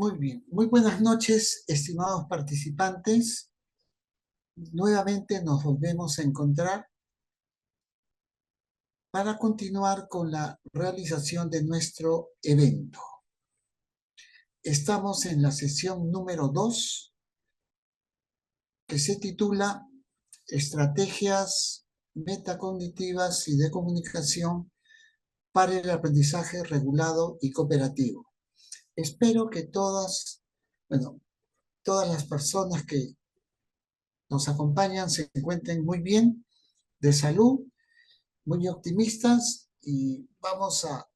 Muy bien, muy buenas noches, estimados participantes. Nuevamente nos volvemos a encontrar para continuar con la realización de nuestro evento. Estamos en la sesión número 2, que se titula Estrategias metacognitivas y de comunicación para el aprendizaje regulado y cooperativo. Espero que todas las personas que nos acompañan se encuentren muy bien, de salud, muy optimistas, y vamos a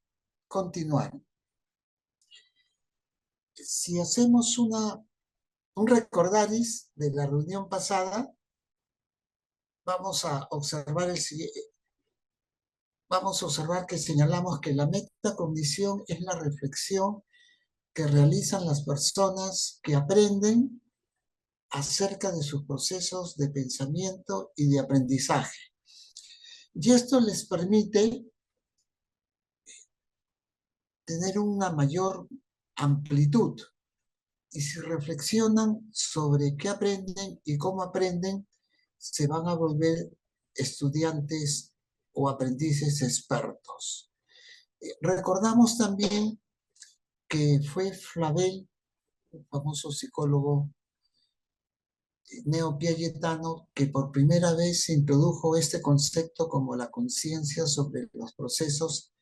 continuar. Si hacemos un recordaris de la reunión pasada, vamos a observar que señalamos que la metacognición es la reflexión que realizan las personas que aprenden acerca de sus procesos de pensamiento y de aprendizaje. Y esto les permite tener una mayor amplitud. Y si reflexionan sobre qué aprenden y cómo aprenden, se van a volver estudiantes o aprendices expertos. Recordamos también que fue Flavel, un famoso psicólogo neopiagetano, que por primera vez introdujo este concepto como la conciencia sobre los procesos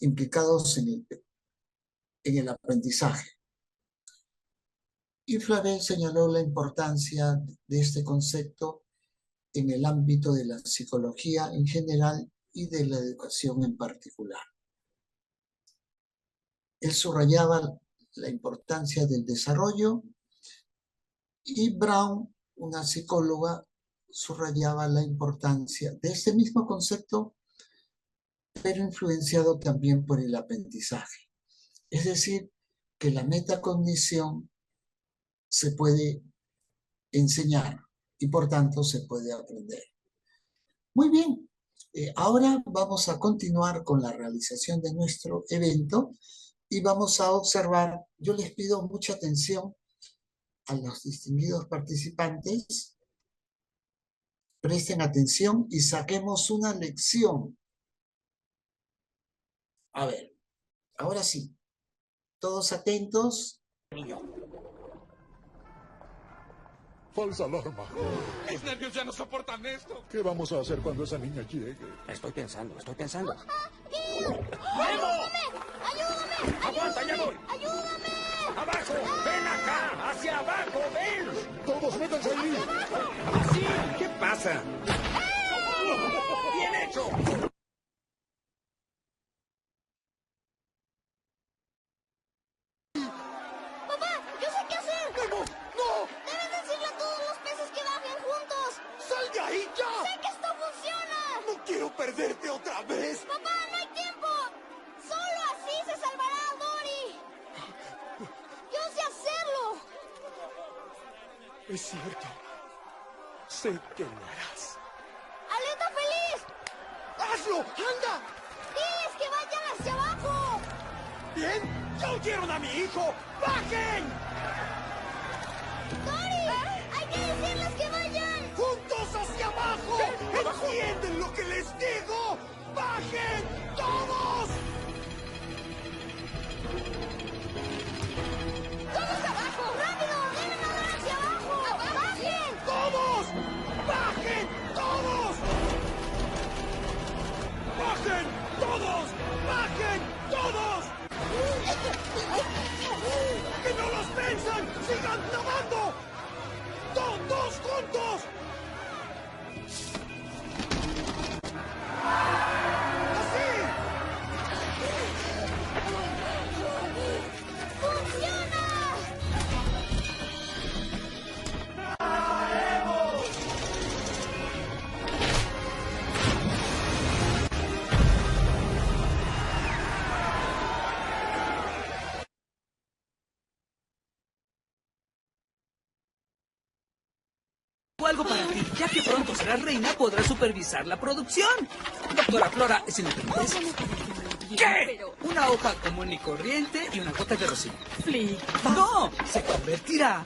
implicados en el aprendizaje. Y Flavel señaló la importancia de este concepto en el ámbito de la psicología en general y de la educación en particular. Él subrayaba la importancia del desarrollo, y Brown, una psicóloga, subrayaba la importancia de este mismo concepto, pero influenciado también por el aprendizaje. Es decir, que la metacognición se puede enseñar y por tanto se puede aprender. Muy bien, ahora vamos a continuar con la realización de nuestro evento y vamos a observar. Yo les pido mucha atención a los distinguidos participantes. Presten atención y saquemos una lección. A ver, ahora sí, todos atentos. Falsa alarma. Mis nervios ya no soportan esto. ¿Qué vamos a hacer cuando esa niña llegue? Estoy pensando. ¡Ayúdame! ¡Ayúdame! ¡Aguanta, ya voy! ¡Ayúdame! ¡Abajo! ¡Ven acá! ¡Hacia abajo! ¡Ven! ¡Todos métanse ahí! ¡Así! ¿Qué pasa? ¡Bien hecho! ¡Papá! ¡Yo sé qué hacer! ¡Nemo! ¡No! ¡Debes decirle a todos los peces que bajen juntos! ¡Sal de ahí ya! ¡Sé que esto funciona! ¡No quiero perderte otra vez! ¡Papá, no hay tiempo! ¡Solo así se salvará a Dory! ¡Yo sé hacerlo! Es cierto. Sé que lo harás. ¡Aleta feliz! ¡Hazlo! ¡Anda! ¡Diles que vayan hacia abajo! ¿Bien? ¡Ya oyeron a mi hijo! ¡Bajen! ¡Dory! ¡Hay que decirles que vayan! ¡Juntos hacia abajo! ¿Entienden lo que les digo? ¡Bajen! ¡Todos! ¡Todos abajo! ¡Rápido! ¡Deben nadar hacia abajo! ¡Bajen! ¡Todos! ¡Bajen! ¡Todos! ¡Bajen! ¡Todos! ¡Bajen! ¡Todos! ¡Que no los piensen! ¡Sigan nadando! ¡Todos juntos! ¡Así! ¡Funciona! Tengo algo para ti. Ya que pronto serás reina, podrás supervisar la producción. Doctora Flora, si me permites. ¿Qué? Una hoja común y corriente y una gota de rocío. Flick. ¡No! Se convertirá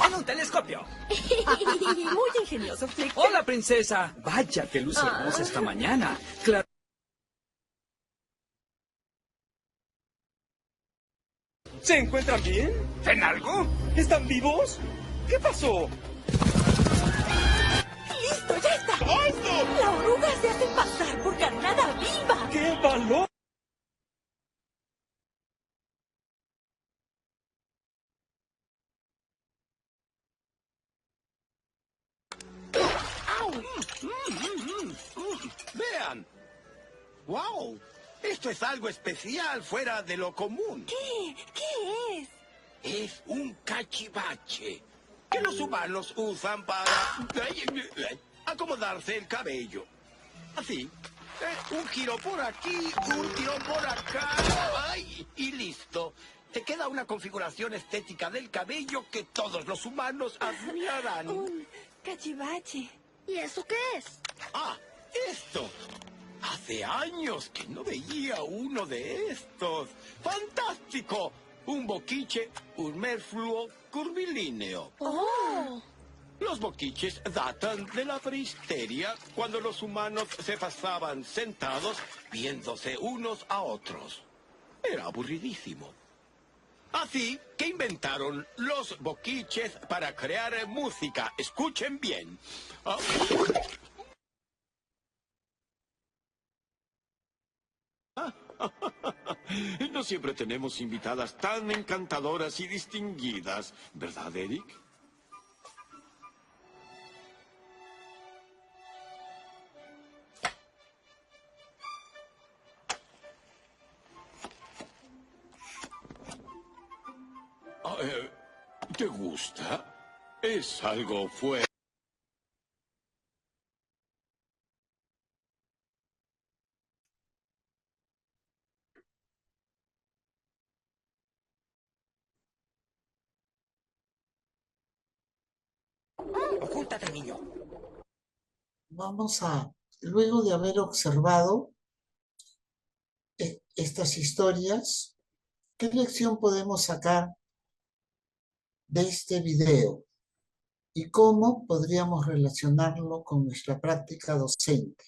en un telescopio. Muy ingenioso, Flick. ¡Hola, princesa! Vaya, que luz hermosa esta mañana. Claro. ¿Se encuentran bien? ¿En algo? ¿Están vivos? ¿Qué pasó? ¡Listo, ya está! La oruga se hace pasar por carnada viva. ¡Qué valor! Vean. ¡Wow! Esto es algo especial, fuera de lo común. ¿Qué? ¿Qué es? Es un cachivache que los humanos usan para acomodarse el cabello. Así. Un giro por aquí, un tiro por acá. ¡Ay! Y listo. Te queda una configuración estética del cabello que todos los humanos admirarán. Un cachivache. ¿Y eso qué es? Ah, esto. Hace años que no veía uno de estos. ¡Fantástico! Un boquiche, un merfluo curvilíneo. ¡Oh! Los boquiches datan de la prehistoria, cuando los humanos se pasaban sentados viéndose unos a otros. Era aburridísimo. Así que inventaron los boquiches para crear música. Escuchen bien. Ah. No siempre tenemos invitadas tan encantadoras y distinguidas, ¿verdad, Eric? ¿Te gusta? Es algo fuerte. Ocúltate, niño. Vamos a, luego de haber observado estas historias, ¿qué lección podemos sacar de este video? ¿Y cómo podríamos relacionarlo con nuestra práctica docente?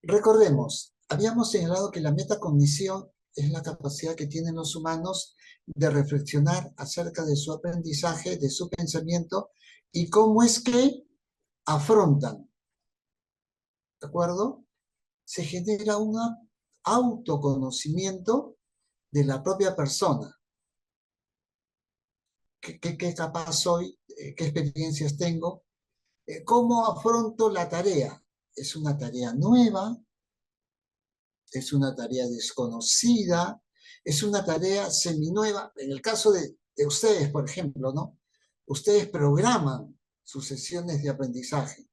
Recordemos, habíamos señalado que la metacognición es la capacidad que tienen los humanos de reflexionar acerca de su aprendizaje, de su pensamiento y cómo es que afrontan. ¿De acuerdo? Se genera un autoconocimiento de la propia persona. ¿Qué capaz soy? ¿Qué experiencias tengo? ¿Cómo afronto la tarea? ¿Es una tarea nueva? ¿Es una tarea desconocida? ¿Es una tarea seminueva? En el caso de ustedes, por ejemplo, ¿no? Ustedes programan sus sesiones de aprendizaje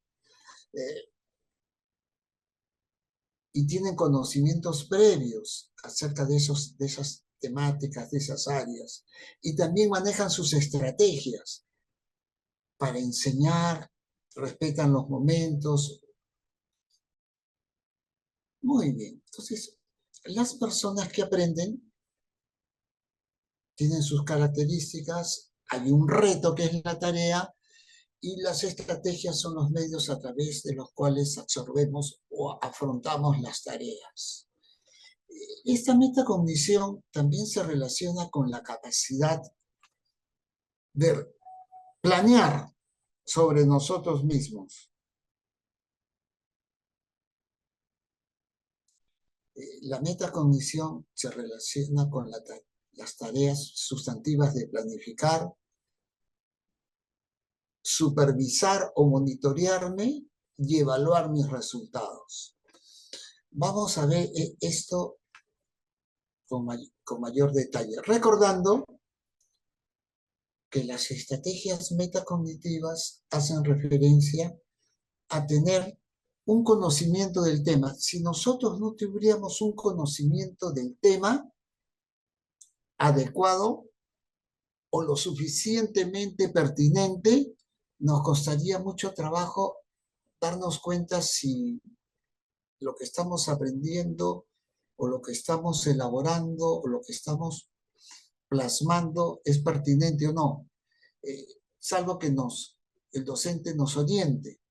y tienen conocimientos previos acerca de esas temáticas, de esas áreas. Y también manejan sus estrategias para enseñar, respetan los momentos. Muy bien. Entonces, las personas que aprenden tienen sus características, hay un reto que es la tarea, y las estrategias son los medios a través de los cuales absorbemos o afrontamos las tareas. Esta metacognición también se relaciona con la capacidad de planear sobre nosotros mismos. La metacognición se relaciona con las tareas sustantivas de planificar, supervisar o monitorearme y evaluar mis resultados. Vamos a ver esto con mayor detalle, recordando que las estrategias metacognitivas hacen referencia a tener un conocimiento del tema. Si nosotros no tuviéramos un conocimiento del tema adecuado, o lo suficientemente pertinente, nos costaría mucho trabajo darnos cuenta si lo que estamos aprendiendo o lo que estamos elaborando o lo que estamos plasmando es pertinente o no, salvo que el docente nos oriente.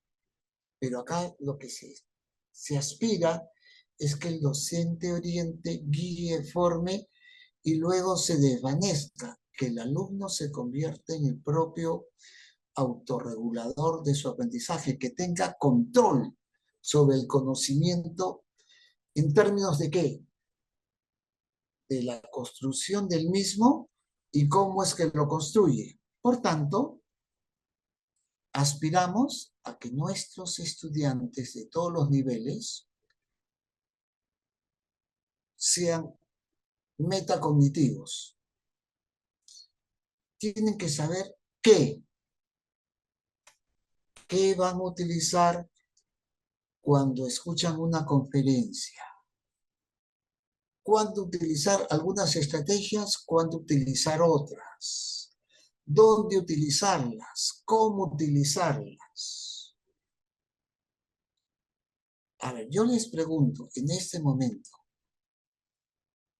Pero acá lo que se aspira es que el docente oriente, guíe, forme y luego se desvanezca, que el alumno se convierta en el propio autorregulador de su aprendizaje, que tenga control sobre el conocimiento en términos de ¿qué? De la construcción del mismo y cómo es que lo construye. Por tanto, aspiramos a que nuestros estudiantes de todos los niveles sean metacognitivos. Tienen que saber qué van a utilizar cuando escuchan una conferencia, cuándo utilizar algunas estrategias, cuándo utilizar otras, dónde utilizarlas, cómo utilizarlas. A ver, yo les pregunto, en este momento,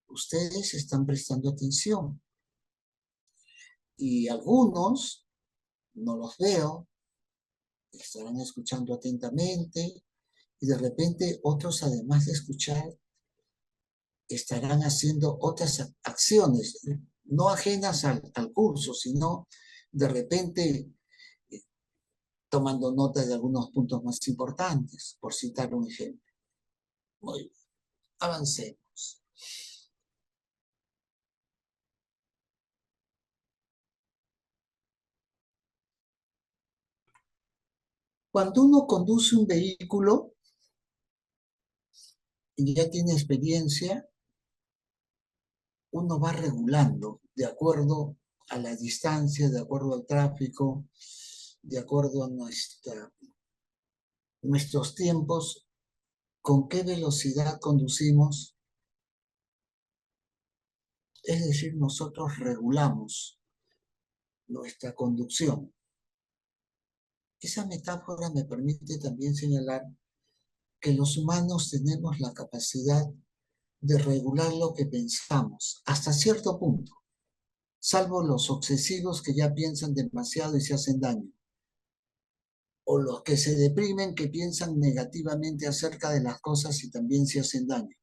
ustedes están prestando atención y algunos, no los veo, estarán escuchando atentamente y de repente otros, además de escuchar, estarán haciendo otras acciones, no ajenas al curso, sino de repente tomando nota de algunos puntos más importantes, por citar un ejemplo. Muy bien, avancemos. Cuando uno conduce un vehículo y ya tiene experiencia, uno va regulando de acuerdo a la distancia, de acuerdo al tráfico, de acuerdo a nuestros tiempos, con qué velocidad conducimos. Es decir, nosotros regulamos nuestra conducción. Esa metáfora me permite también señalar que los humanos tenemos la capacidad de regular lo que pensamos, hasta cierto punto, salvo los obsesivos que ya piensan demasiado y se hacen daño, o los que se deprimen que piensan negativamente acerca de las cosas y también se hacen daño,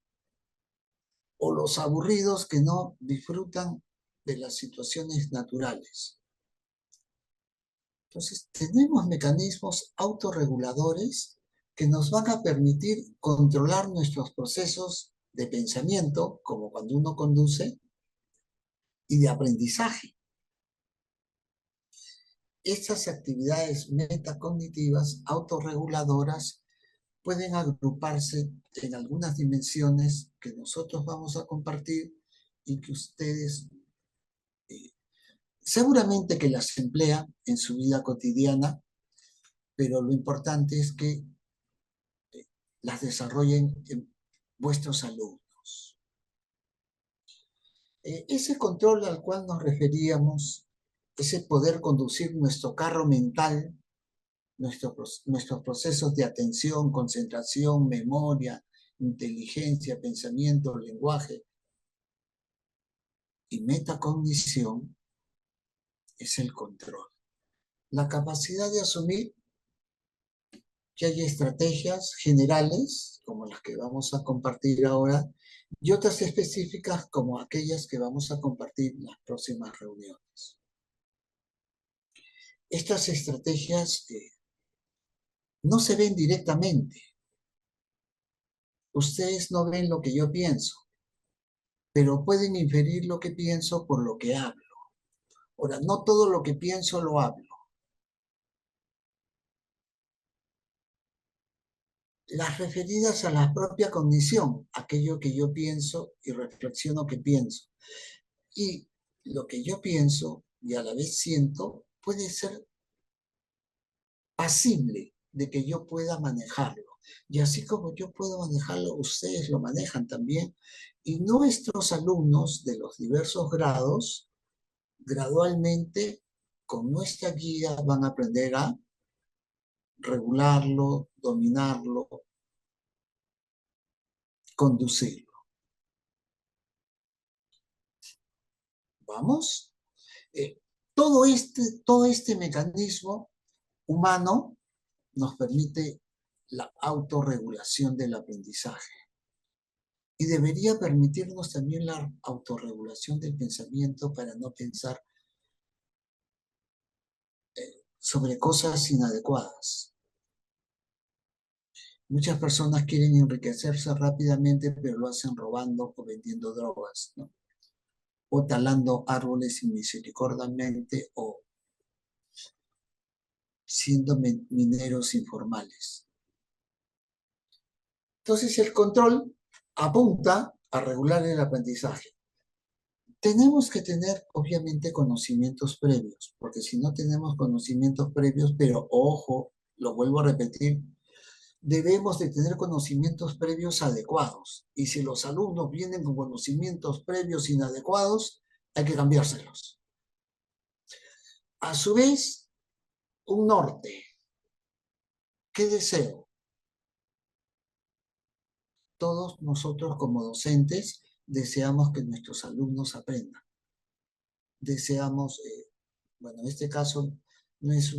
o los aburridos que no disfrutan de las situaciones naturales. Entonces, tenemos mecanismos autorreguladores que nos van a permitir controlar nuestros procesos de pensamiento, como cuando uno conduce, y de aprendizaje. Estas actividades metacognitivas autorreguladoras pueden agruparse en algunas dimensiones que nosotros vamos a compartir y que ustedes seguramente que las emplean en su vida cotidiana, pero lo importante es que las desarrollen en vuestros alumnos. Ese control al cual nos referíamos, ese poder conducir nuestro carro mental, nuestros procesos de atención, concentración, memoria, inteligencia, pensamiento, lenguaje y metacognición, es el control. La capacidad de asumir que hay estrategias generales, como las que vamos a compartir ahora, y otras específicas como aquellas que vamos a compartir en las próximas reuniones. Estas estrategias no se ven directamente. Ustedes no ven lo que yo pienso, pero pueden inferir lo que pienso por lo que hablo. Ahora, no todo lo que pienso lo hablo. Las referidas a la propia cognición, aquello que yo pienso y reflexiono que pienso. Y lo que yo pienso y a la vez siento puede ser pasible de que yo pueda manejarlo. Y así como yo puedo manejarlo, ustedes lo manejan también. Y nuestros alumnos de los diversos grados gradualmente, con nuestra guía, van a aprender a regularlo, dominarlo, conducirlo. ¿Vamos? Todo este mecanismo humano nos permite la autorregulación del aprendizaje. Y debería permitirnos también la autorregulación del pensamiento para no pensar sobre cosas inadecuadas. Muchas personas quieren enriquecerse rápidamente, pero lo hacen robando o vendiendo drogas, ¿no? O talando árboles inmisericordiamente o siendo mineros informales. Entonces el control apunta a regular el aprendizaje. Tenemos que tener, obviamente, conocimientos previos, porque si no tenemos conocimientos previos, pero ojo, lo vuelvo a repetir, debemos de tener conocimientos previos adecuados. Y si los alumnos vienen con conocimientos previos inadecuados, hay que cambiárselos. A su vez, un norte. ¿Qué deseo? Todos nosotros como docentes deseamos que nuestros alumnos aprendan. Deseamos, bueno, en este caso no es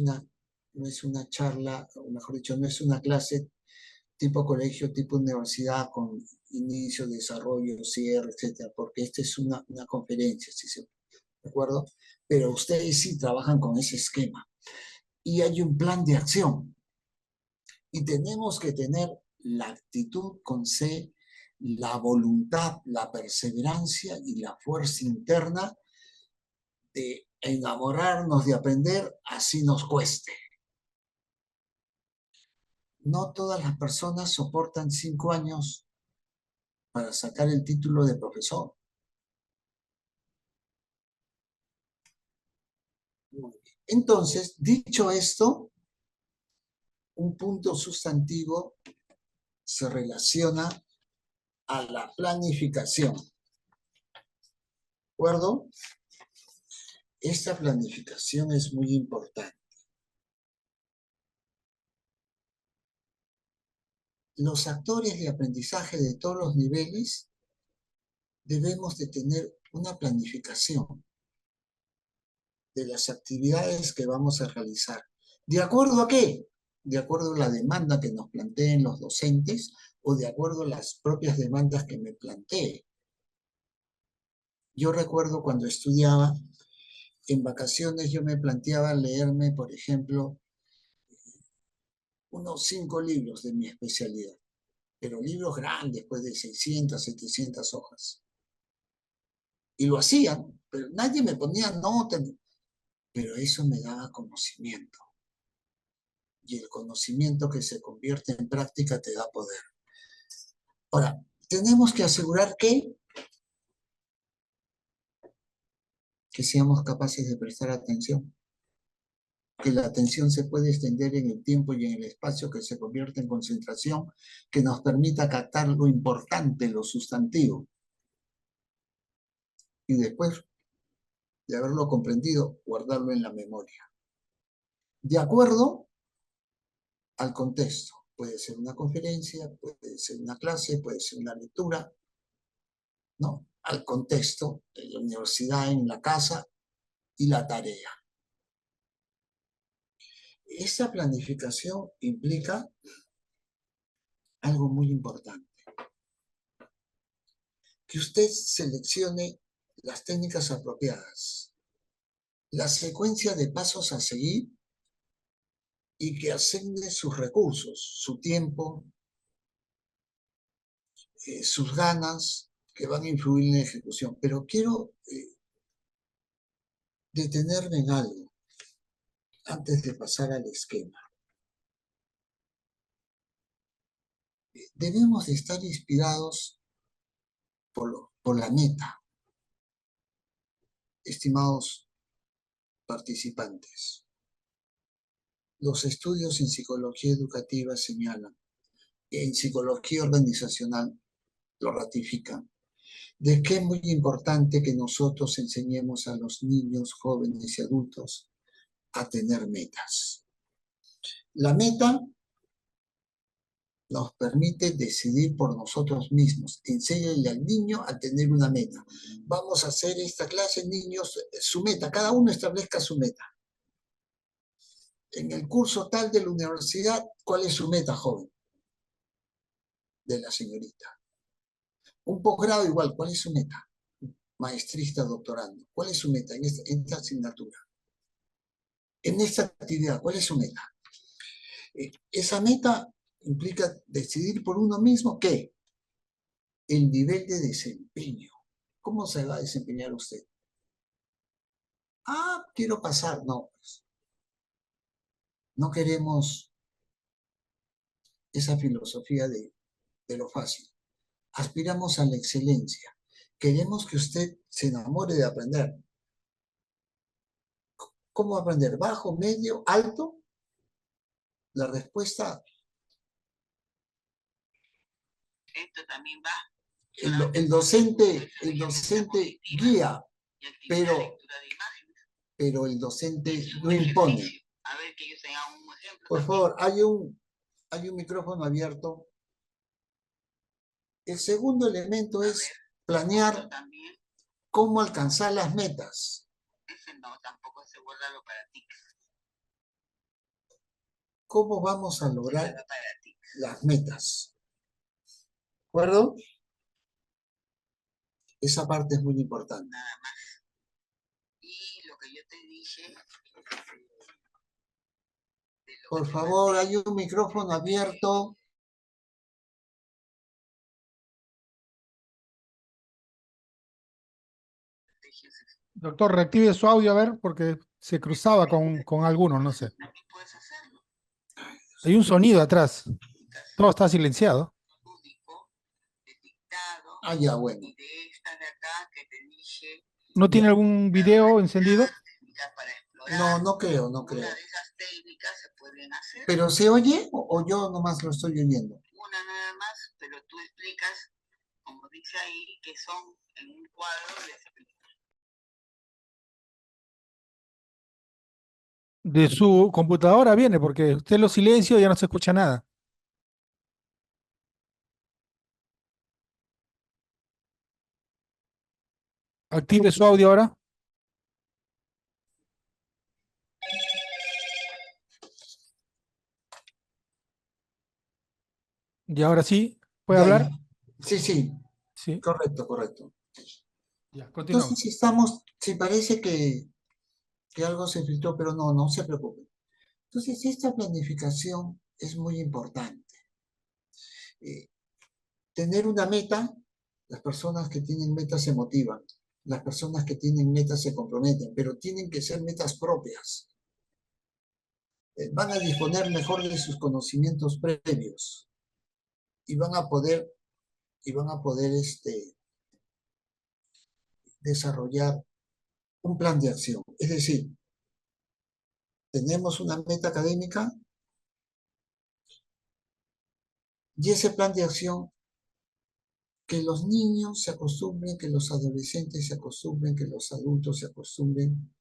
una charla, o mejor dicho, no es una clase tipo colegio, tipo universidad, con inicio, desarrollo, cierre, etcétera, porque esta es una conferencia, ¿de acuerdo? Pero ustedes sí trabajan con ese esquema. Y hay un plan de acción. Y tenemos que tener la actitud con C, la voluntad, la perseverancia y la fuerza interna de enamorarnos de aprender, así nos cueste. No todas las personas soportan 5 años para sacar el título de profesor. Entonces, dicho esto, un punto sustantivo se relaciona a la planificación. ¿De acuerdo? Esta planificación es muy importante. Los actores de aprendizaje de todos los niveles debemos de tener una planificación de las actividades que vamos a realizar. ¿De acuerdo a qué? De acuerdo a la demanda que nos planteen los docentes o de acuerdo a las propias demandas que me plantee. Yo recuerdo cuando estudiaba, en vacaciones yo me planteaba leerme, por ejemplo, unos 5 libros de mi especialidad, pero libros grandes, pues de 600, 700 hojas. Y lo hacían, pero nadie me ponía nota, pero eso me daba conocimiento. Y el conocimiento que se convierte en práctica te da poder. Ahora, tenemos que asegurar que seamos capaces de prestar atención. Que la atención se puede extender en el tiempo y en el espacio, que se convierte en concentración, que nos permita captar lo importante, lo sustantivo. Y después de haberlo comprendido, guardarlo en la memoria. De acuerdo al contexto. Puede ser una conferencia, puede ser una clase, puede ser una lectura, ¿no? Al contexto de la universidad, en la casa y la tarea. Esa planificación implica algo muy importante. Que usted seleccione las técnicas apropiadas, la secuencia de pasos a seguir y que asigne sus recursos, su tiempo, sus ganas, que van a influir en la ejecución. Pero quiero detenerme en algo antes de pasar al esquema. Debemos de estar inspirados por la meta, estimados participantes. Los estudios en psicología educativa señalan, en psicología organizacional lo ratifican, de que es muy importante que nosotros enseñemos a los niños, jóvenes y adultos a tener metas. La meta nos permite decidir por nosotros mismos. Enséñale al niño a tener una meta. Vamos a hacer esta clase, niños, su meta. Cada uno establezca su meta. En el curso tal de la universidad, ¿cuál es su meta, joven? De la señorita. Un posgrado igual, ¿cuál es su meta? Maestrista, doctorando. ¿Cuál es su meta en esta asignatura? En esta actividad, ¿cuál es su meta? Esa meta implica decidir por uno mismo ¿qué? El nivel de desempeño. ¿Cómo se va a desempeñar usted? Ah, quiero pasar. No, pues. No queremos esa filosofía de lo fácil. Aspiramos a la excelencia. Queremos que usted se enamore de aprender. ¿Cómo aprender? ¿Bajo, medio, alto? La respuesta... Esto también va. El docente guía, pero el docente no impone. A ver, que ellos tengan un ejemplo. Por favor, hay un micrófono abierto. El segundo elemento es planear cómo alcanzar las metas. Ese no, tampoco se guárdalo para ti. ¿Cómo vamos a lograr las metas? ¿De acuerdo? Esa parte es muy importante. Nada más. Y lo que yo te dije... Por favor, hay un micrófono abierto. Doctor, reactive su audio, a ver, porque se cruzaba con algunos, no sé. Hay un sonido atrás. Todo está silenciado. Ah, ya, bueno. ¿No tiene algún video encendido? No, no creo. ¿Pero se oye o yo nomás lo estoy oyendo? Una nada más, pero tú explicas, como dice ahí, que son en un cuadro, les explicas. De su computadora viene, porque usted lo silencio y ya no se escucha nada. Active su audio ahora. Y ahora sí, ¿puede hablar? Sí, sí. Sí. Correcto. Ya, continuamos. Entonces, si parece que algo se filtró, pero no se preocupe. Entonces, esta planificación es muy importante. Tener una meta, las personas que tienen metas se motivan, las personas que tienen metas se comprometen, pero tienen que ser metas propias. Van a disponer mejor de sus conocimientos previos y van a poder desarrollar un plan de acción. Es decir, tenemos una meta académica y ese plan de acción, que los niños se acostumbren, que los adolescentes se acostumbren, que los adultos se acostumbren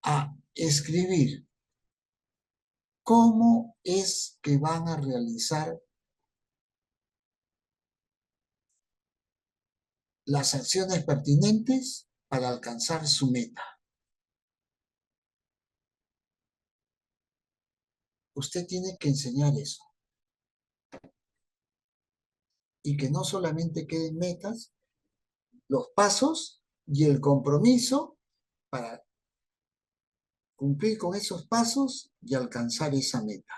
a escribir cómo es que van a realizar las acciones pertinentes para alcanzar su meta. Usted tiene que enseñar eso. Y que no solamente queden metas, los pasos y el compromiso para cumplir con esos pasos y alcanzar esa meta.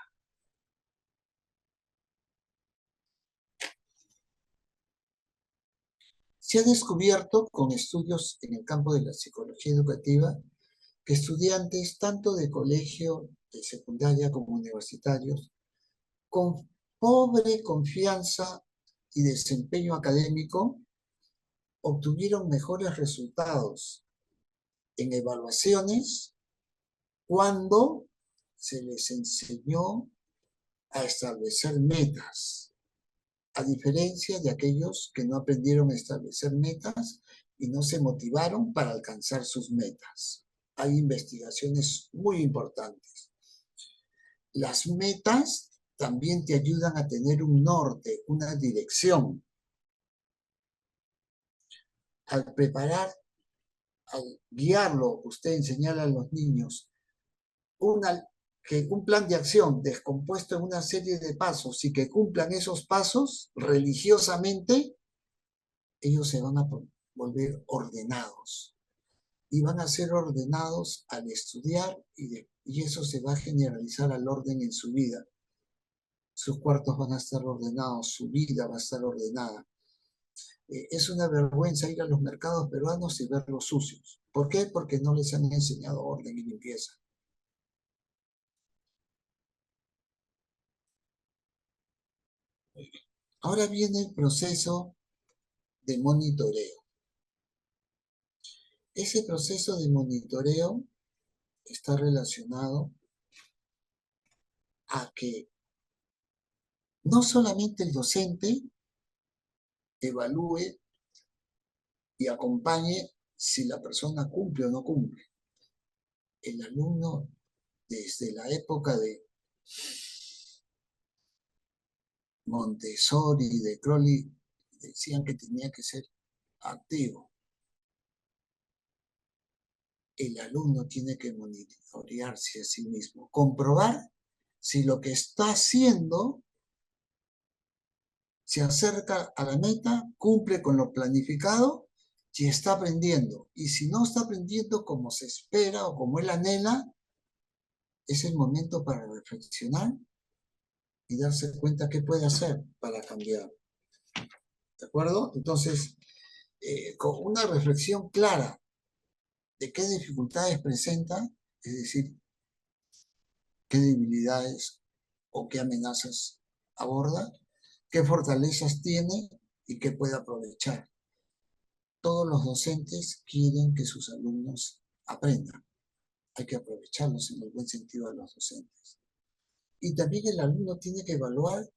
Se ha descubierto con estudios en el campo de la psicología educativa que estudiantes tanto de colegio, de secundaria como universitarios, con pobre confianza y desempeño académico, obtuvieron mejores resultados en evaluaciones cuando se les enseñó a establecer metas. a diferencia de aquellos que no aprendieron a establecer metas y no se motivaron para alcanzar sus metas. Hay investigaciones muy importantes. Las metas también te ayudan a tener un norte, una dirección. Al preparar, al guiarlo, usted enseñarle a los niños un plan de acción descompuesto en una serie de pasos y que cumplan esos pasos religiosamente, ellos se van a volver ordenados. Y van a ser ordenados al estudiar y eso se va a generalizar al orden en su vida. Sus cuartos van a estar ordenados, su vida va a estar ordenada. Es una vergüenza ir a los mercados peruanos y verlos sucios. ¿Por qué? Porque no les han enseñado orden y limpieza. Ahora viene el proceso de monitoreo. Ese proceso de monitoreo está relacionado a que no solamente el docente evalúe y acompañe si la persona cumple o no cumple. El alumno, desde la época de Montessori, de Crowley, decían que tenía que ser activo. El alumno tiene que monitorearse a sí mismo, comprobar si lo que está haciendo se acerca a la meta, cumple con lo planificado y está aprendiendo. Y si no está aprendiendo como se espera o como él anhela, es el momento para reflexionar y darse cuenta qué puede hacer para cambiar. ¿De acuerdo? Entonces, con una reflexión clara de qué dificultades presenta, es decir, qué debilidades o qué amenazas aborda, qué fortalezas tiene y qué puede aprovechar. Todos los docentes quieren que sus alumnos aprendan. Hay que aprovecharlos en el buen sentido de los docentes. Y también el alumno tiene que evaluar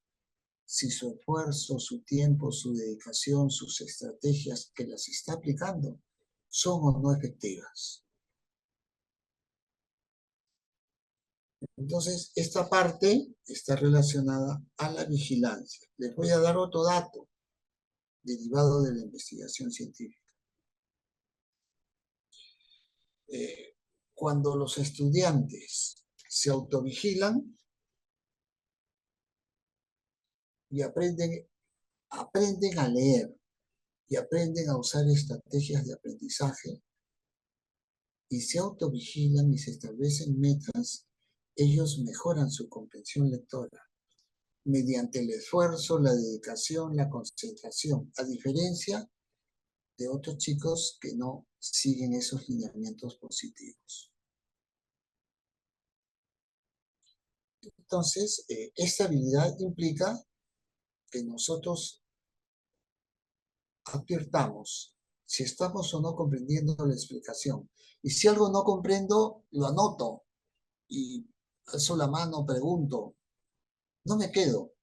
si su esfuerzo, su tiempo, su dedicación, sus estrategias que las está aplicando son o no efectivas. Entonces, esta parte está relacionada a la vigilancia. Les voy a dar otro dato derivado de la investigación científica. Cuando los estudiantes se autovigilan y aprenden a leer y aprenden a usar estrategias de aprendizaje y se autovigilan y se establecen metas, ellos mejoran su comprensión lectora mediante el esfuerzo, la dedicación, la concentración, a diferencia de otros chicos que no siguen esos lineamientos positivos. Entonces, esta habilidad implica que nosotros advirtamos si estamos o no comprendiendo la explicación. Y si algo no comprendo, lo anoto y alzo la mano, pregunto. No me quedo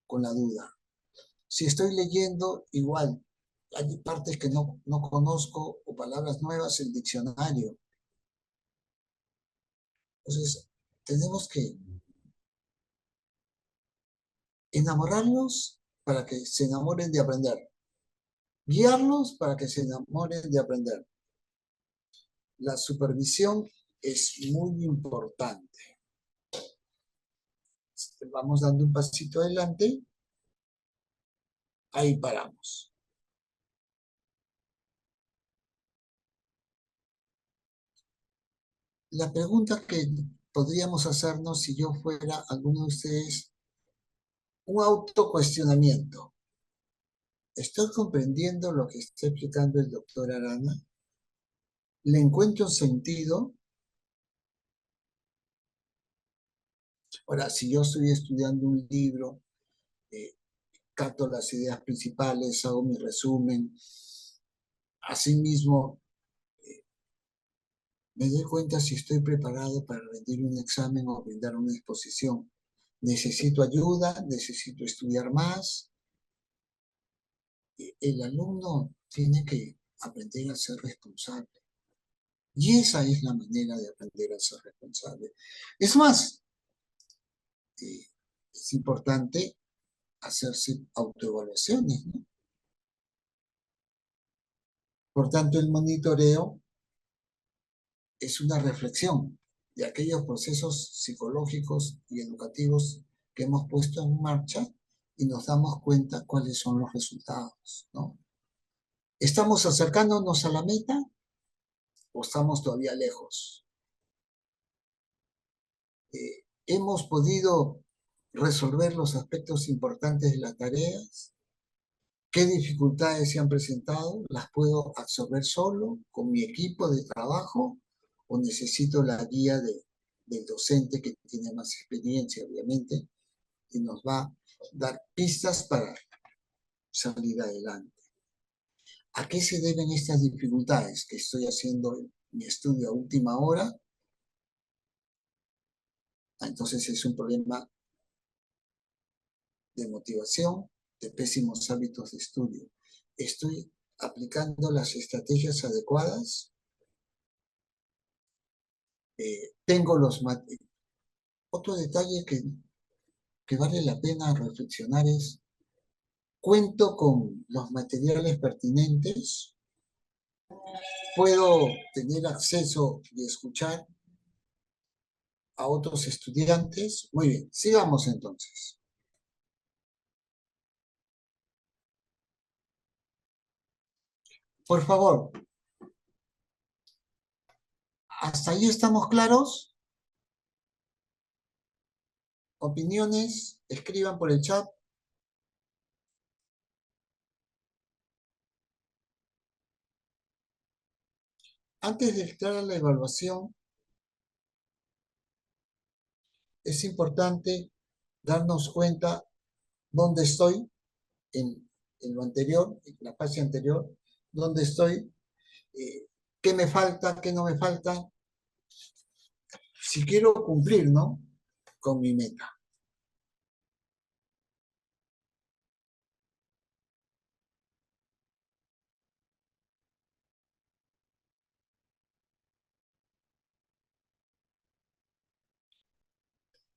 con la duda. Si estoy leyendo, igual. Hay partes que no conozco o palabras nuevas, el diccionario. Entonces, tenemos que enamorarlos para que se enamoren de aprender. Guiarlos para que se enamoren de aprender. La supervisión es muy importante. Vamos dando un pasito adelante. Ahí paramos. La pregunta que podríamos hacernos si yo fuera alguno de ustedes, un autocuestionamiento. ¿Estoy comprendiendo lo que está explicando el doctor Arana? ¿Le encuentro sentido? Ahora, si yo estoy estudiando un libro, capto las ideas principales, hago mi resumen, asimismo, me doy cuenta si estoy preparado para rendir un examen o brindar una exposición. ¿Necesito ayuda? ¿Necesito estudiar más? el alumno tiene que aprender a ser responsable. Y esa es la manera de aprender a ser responsable. Es más, es importante hacerse autoevaluaciones, ¿no? Por tanto, el monitoreo es una reflexión de aquellos procesos psicológicos y educativos que hemos puesto en marcha y nos damos cuenta cuáles son los resultados, ¿no? ¿Estamos acercándonos a la meta o estamos todavía lejos? ¿Hemos podido resolver los aspectos importantes de las tareas? ¿Qué dificultades se han presentado? ¿Las puedo absorber solo, con mi equipo de trabajo? ¿O necesito la guía del docente que tiene más experiencia, obviamente, y nos va a dar pistas para salir adelante? ¿A qué se deben estas dificultades? Que estoy haciendo mi estudio a última hora. Entonces es un problema de motivación, de pésimos hábitos de estudio. ¿Estoy aplicando las estrategias adecuadas? Tengo los materiales. Otro detalle que vale la pena reflexionar es, ¿cuento con los materiales pertinentes? ¿Puedo tener acceso y escuchar a otros estudiantes? Muy bien, sigamos entonces. Por favor, ¿hasta ahí estamos claros? ¿Opiniones? Escriban por el chat. Antes de entrar a la evaluación, es importante darnos cuenta dónde estoy en lo anterior, en la fase anterior, dónde estoy, qué me falta, qué no me falta, si quiero cumplir, ¿no?, con mi meta.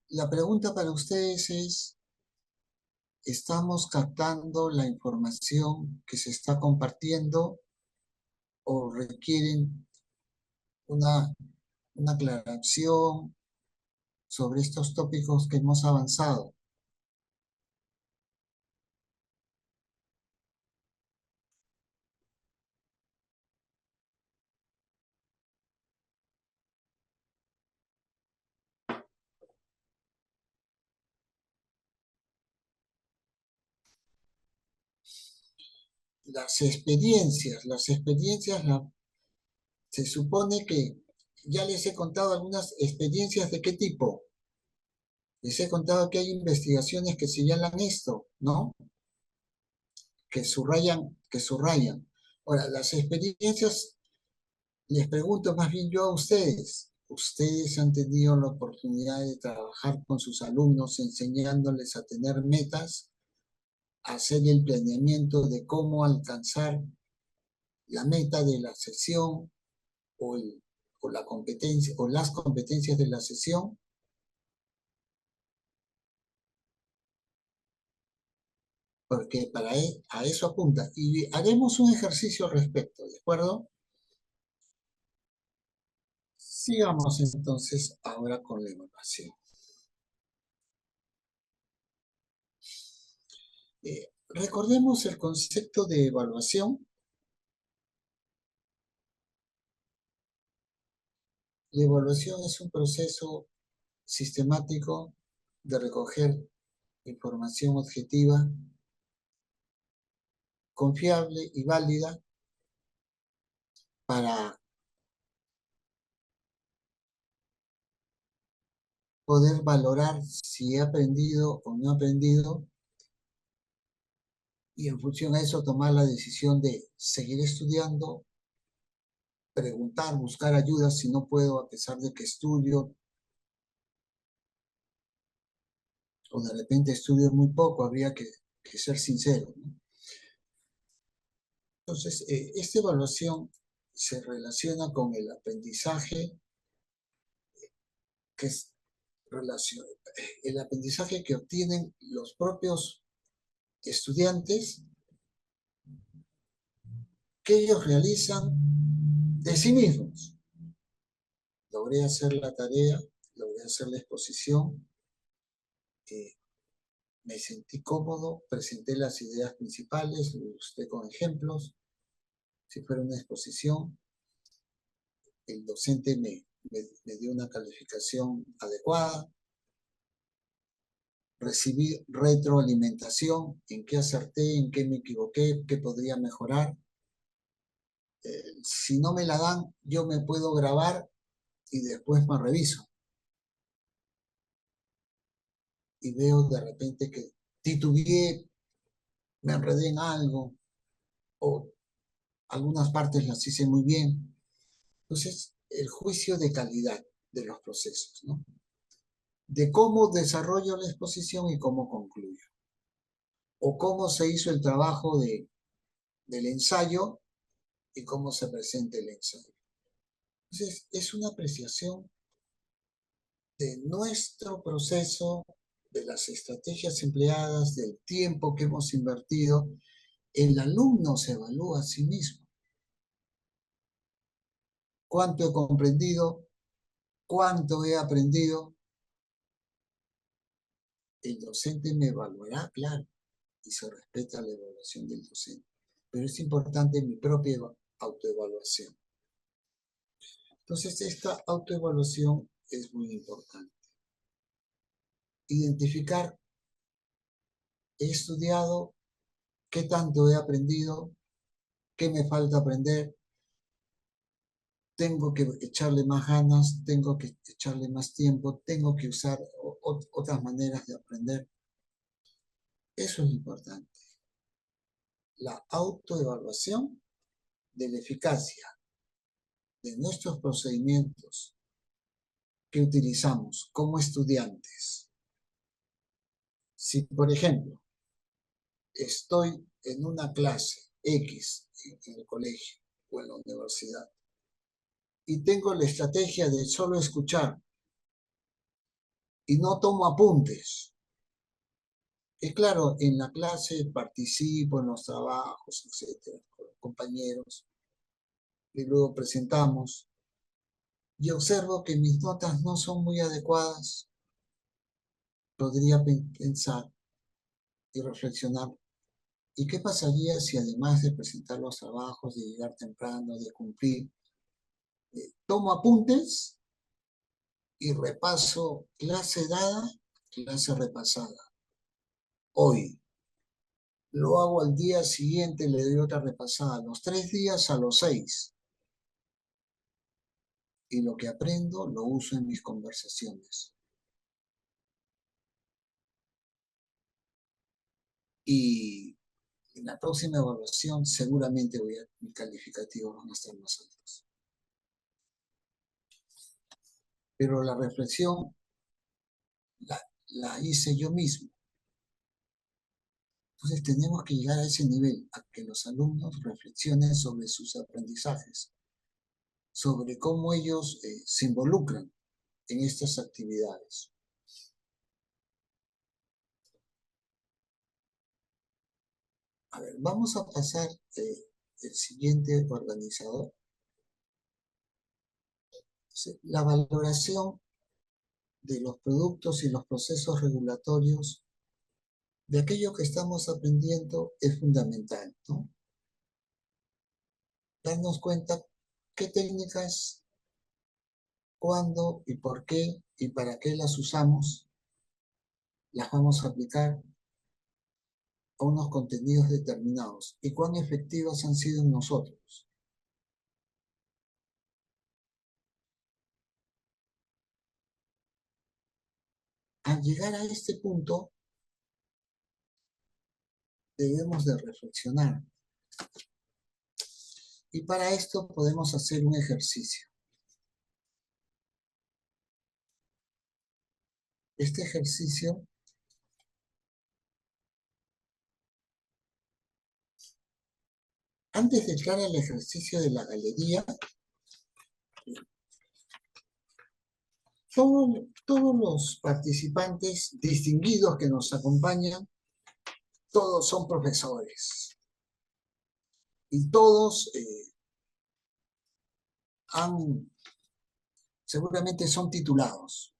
La pregunta para ustedes es, ¿estamos captando la información que se está compartiendo o requieren una aclaración sobre estos tópicos que hemos avanzado? Las experiencias, se supone que ya les he contado algunas experiencias. ¿De qué tipo? Les he contado que hay investigaciones que señalan esto, ¿no? Que subrayan. Ahora, las experiencias, les pregunto más bien yo a ustedes. ¿Ustedes han tenido la oportunidad de trabajar con sus alumnos enseñándoles a tener metas, a hacer el planeamiento de cómo alcanzar la meta de la sesión o la competencia o las competencias de la sesión? Porque a eso apunta. Y haremos un ejercicio al respecto, ¿de acuerdo? Sigamos entonces ahora con la evaluación. Recordemos el concepto de evaluación. La evaluación es un proceso sistemático de recoger información objetiva, confiable y válida para poder valorar si he aprendido o no he aprendido y en función a eso tomar la decisión de seguir estudiando, preguntar, buscar ayuda si no puedo a pesar de que estudio, o de repente estudio muy poco, habría que ser sincero, ¿no? Entonces, esta evaluación se relaciona con el aprendizaje, que es el aprendizaje que obtienen los propios estudiantes, que ellos realizan de sí mismos. Logré hacer la tarea, logré hacer la exposición, me sentí cómodo, presenté las ideas principales, lo ilustré con ejemplos. Si fuera una exposición, el docente me dio una calificación adecuada. Recibí retroalimentación, en qué acerté, en qué me equivoqué, qué podría mejorar. Si no me la dan, yo me puedo grabar y después me reviso. Y veo de repente que titubeé, me enredé en algo, o algunas partes las hice muy bien. Entonces, el juicio de calidad de los procesos, ¿no? De cómo desarrollo la exposición y cómo concluyo. O cómo se hizo el trabajo del ensayo y cómo se presenta el ensayo. Entonces, es una apreciación de nuestro proceso, de las estrategias empleadas, del tiempo que hemos invertido. El alumno se evalúa a sí mismo. ¿Cuánto he comprendido? ¿Cuánto he aprendido? El docente me evaluará, claro, y se respeta la evaluación del docente. Pero es importante mi propia autoevaluación. Entonces, esta autoevaluación es muy importante. Identificar, he estudiado, qué tanto he aprendido, qué me falta aprender, tengo que echarle más ganas, tengo que echarle más tiempo, tengo que usar otras maneras de aprender. Eso es lo importante. La autoevaluación de la eficacia de nuestros procedimientos que utilizamos como estudiantes. Si, por ejemplo, estoy en una clase X en el colegio o en la universidad y tengo la estrategia de solo escuchar y no tomo apuntes, y claro, en la clase participo en los trabajos, etcétera, con los compañeros, y luego presentamos, y observo que mis notas no son muy adecuadas, podría pensar y reflexionar, ¿y qué pasaría si además de presentar los trabajos, de llegar temprano, de cumplir, tomo apuntes y repaso clase dada, clase repasada? Hoy lo hago al día siguiente, le doy otra repasada, los 3 días a los 6. Y lo que aprendo lo uso en mis conversaciones. Y en la próxima evaluación seguramente mis calificativos van a estar más altos. Pero la reflexión la hice yo mismo. Entonces tenemos que llegar a ese nivel, a que los alumnos reflexionen sobre sus aprendizajes, sobre cómo ellos se involucran en estas actividades. A ver, vamos a pasar el siguiente organizador. La valoración de los productos y los procesos regulatorios de aquello que estamos aprendiendo es fundamental, ¿no? Darnos cuenta qué técnicas, cuándo y por qué y para qué las usamos, las vamos a aplicar a unos contenidos determinados y cuán efectivas han sido en nosotros. Al llegar a este punto, debemos de reflexionar. Y para esto podemos hacer un ejercicio. Este ejercicio Antes de entrar al ejercicio de la galería, todos los participantes distinguidos que nos acompañan, todos son profesores. Y todos seguramente son titulados.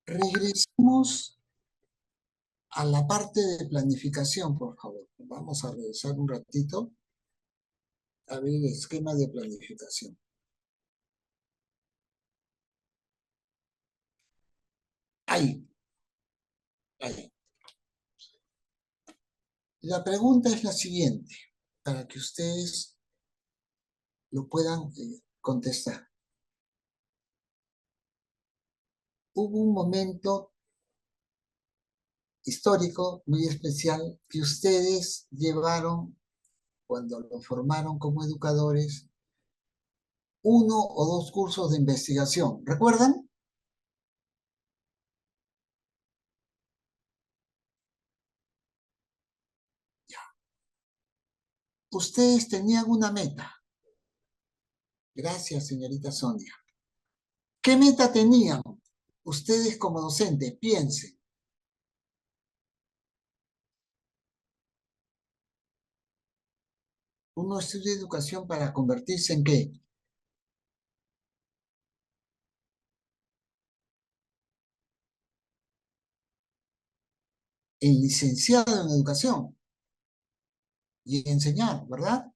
Regresemos a la parte de planificación, por favor. Vamos a regresar un ratito a ver el esquema de planificación. Ahí. La pregunta es la siguiente, para que ustedes lo puedan contestar. Hubo un momento histórico muy especial que ustedes llevaron cuando lo formaron como educadores, 1 o 2 cursos de investigación. ¿Recuerdan? Ya. Ustedes tenían una meta. Gracias, señorita Sonia. ¿Qué meta tenían? Ustedes como docentes, piensen. Uno estudia educación para convertirse ¿en qué? En licenciado en educación y enseñar, ¿verdad?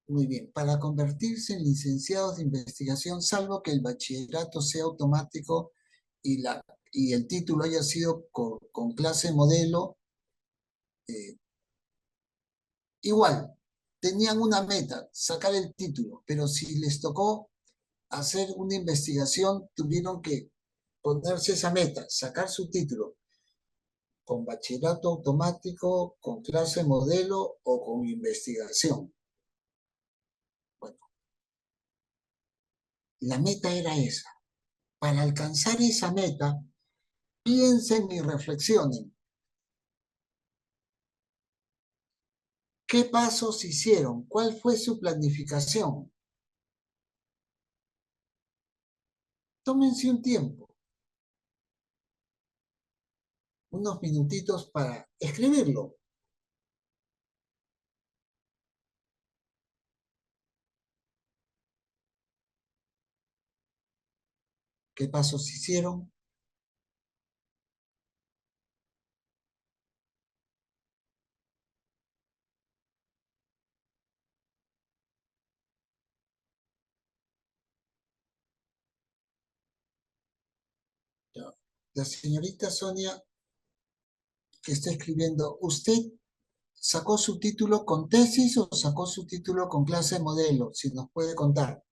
Muy bien, para convertirse en licenciados de investigación, salvo que el bachillerato sea automático y el título haya sido con clase modelo, igual, tenían una meta, sacar el título, pero si les tocó hacer una investigación, tuvieron que ponerse esa meta, sacar su título, con bachillerato automático, con clase modelo o con investigación. Bueno, la meta era esa. Para alcanzar esa meta, piensen y reflexionen. ¿Qué pasos hicieron? ¿Cuál fue su planificación? Tómense un tiempo, unos minutitos para escribirlo. ¿Qué pasos hicieron? La señorita Sonia, que está escribiendo, ¿usted sacó su título con tesis o sacó su título con clase modelo? Si nos puede contar.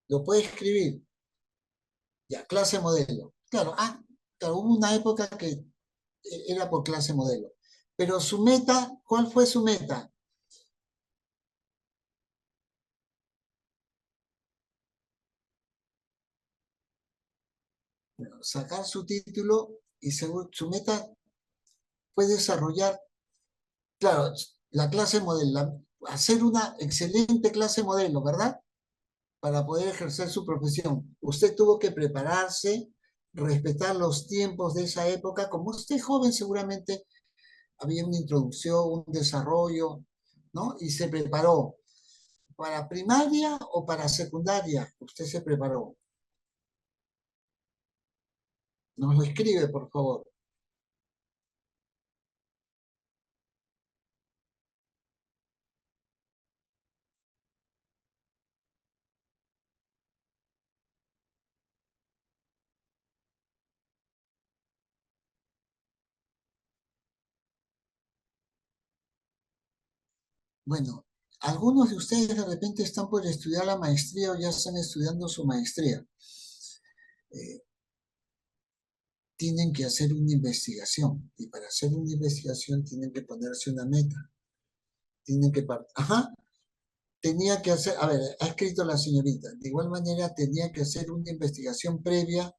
Lo puede escribir. Ya, clase modelo. Claro, claro, hubo una época que era por clase modelo. Pero su meta, ¿cuál fue su meta? Bueno, sacar su título y su meta fue desarrollar, claro, la clase modelo, hacer una excelente clase modelo, ¿verdad? Para poder ejercer su profesión. Usted tuvo que prepararse, respetar los tiempos de esa época. Como usted es joven, seguramente había una introducción, un desarrollo, ¿no? Y se preparó. ¿Para primaria o para secundaria? Usted se preparó. Nos lo escribe, por favor. Bueno, algunos de ustedes de repente están por estudiar la maestría o ya están estudiando su maestría. Tienen que hacer una investigación. Y para hacer una investigación tienen que ponerse una meta. Tienen que tenía que hacer, a ver, ha escrito la señorita, de igual manera tenía que hacer una investigación previa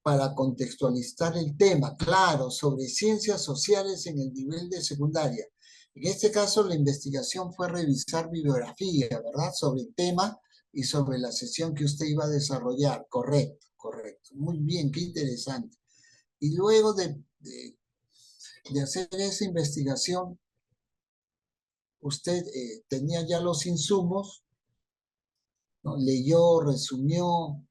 para contextualizar el tema, claro, sobre ciencias sociales en el nivel de secundaria. En este caso, la investigación fue revisar bibliografía, ¿verdad? Sobre el tema y sobre la sesión que usted iba a desarrollar. Correcto, correcto. Muy bien, qué interesante. Y luego de hacer esa investigación, usted tenía ya los insumos, ¿no? Leyó, resumió,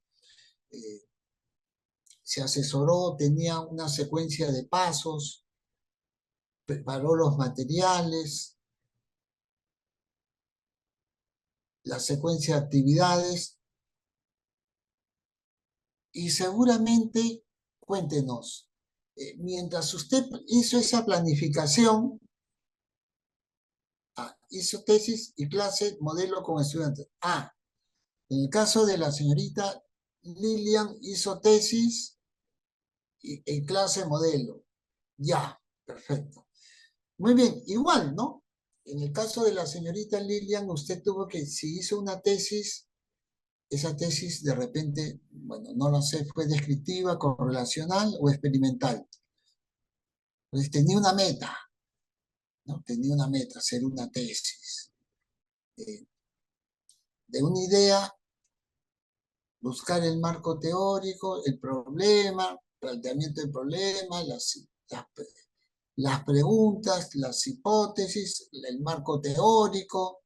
se asesoró, tenía una secuencia de pasos, preparó los materiales, la secuencia de actividades, y seguramente, cuéntenos, mientras usted hizo esa planificación, hizo tesis y clase modelo con estudiantes. En el caso de la señorita Lilian, hizo tesis y clase modelo. Ya, perfecto. Muy bien, igual, ¿no? En el caso de la señorita Lilian, usted tuvo que, si hizo una tesis, esa tesis de repente, bueno, no lo sé, fue descriptiva, correlacional o experimental. Pues tenía una meta, ¿no? Tenía una meta, hacer una tesis. De una idea, buscar el marco teórico, el problema, planteamiento del problema, las preguntas, las hipótesis, el marco teórico,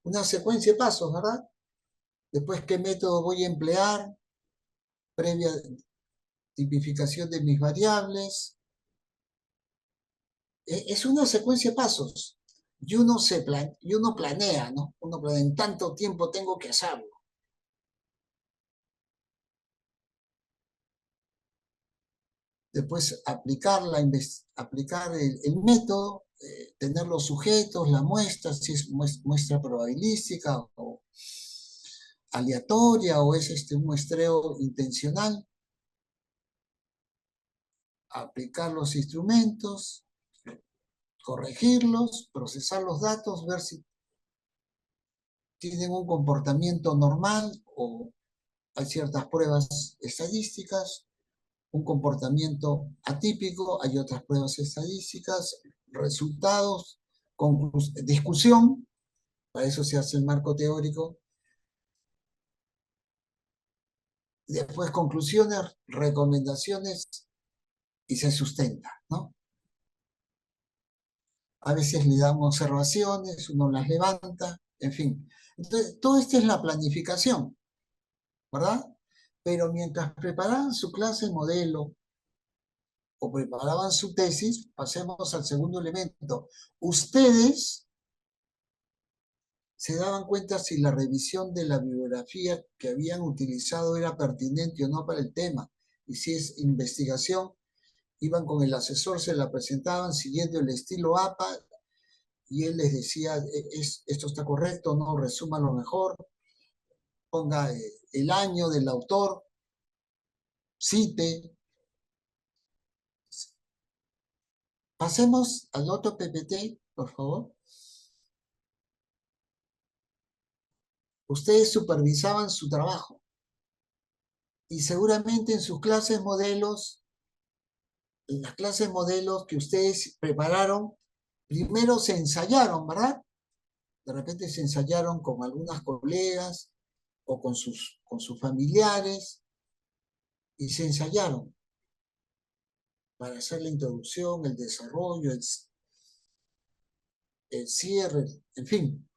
una secuencia de pasos, ¿verdad? Después, ¿qué método voy a emplear? Previa tipificación de mis variables. Es una secuencia de pasos. Y uno planea, ¿no? Uno planea, en tanto tiempo tengo que hacerlo. Después aplicar el método, tener los sujetos, la muestra, si es muestra probabilística o aleatoria o es un muestreo intencional. Aplicar los instrumentos, corregirlos, procesar los datos, ver si tienen un comportamiento normal o hay ciertas pruebas estadísticas, un comportamiento atípico, hay otras pruebas estadísticas, resultados, discusión, para eso se hace el marco teórico. Después conclusiones, recomendaciones y se sustenta, ¿no? A veces le dan observaciones, uno las levanta, en fin. Entonces, todo esto es la planificación, ¿verdad? Pero mientras preparaban su clase modelo o preparaban su tesis, pasemos al segundo elemento. Ustedes se daban cuenta si la revisión de la bibliografía que habían utilizado era pertinente o no para el tema. Y si es investigación, iban con el asesor, se la presentaban siguiendo el estilo APA, y él les decía, esto está correcto, no, resúmalo mejor, ponga el año del autor, cite. Pasemos al otro PPT, por favor. Ustedes supervisaban su trabajo y seguramente en sus clases modelos, en las clases modelos que ustedes prepararon, primero se ensayaron, ¿verdad? De repente se ensayaron con algunas colegas o con sus familiares y se ensayaron para hacer la introducción, el desarrollo, el cierre, en fin,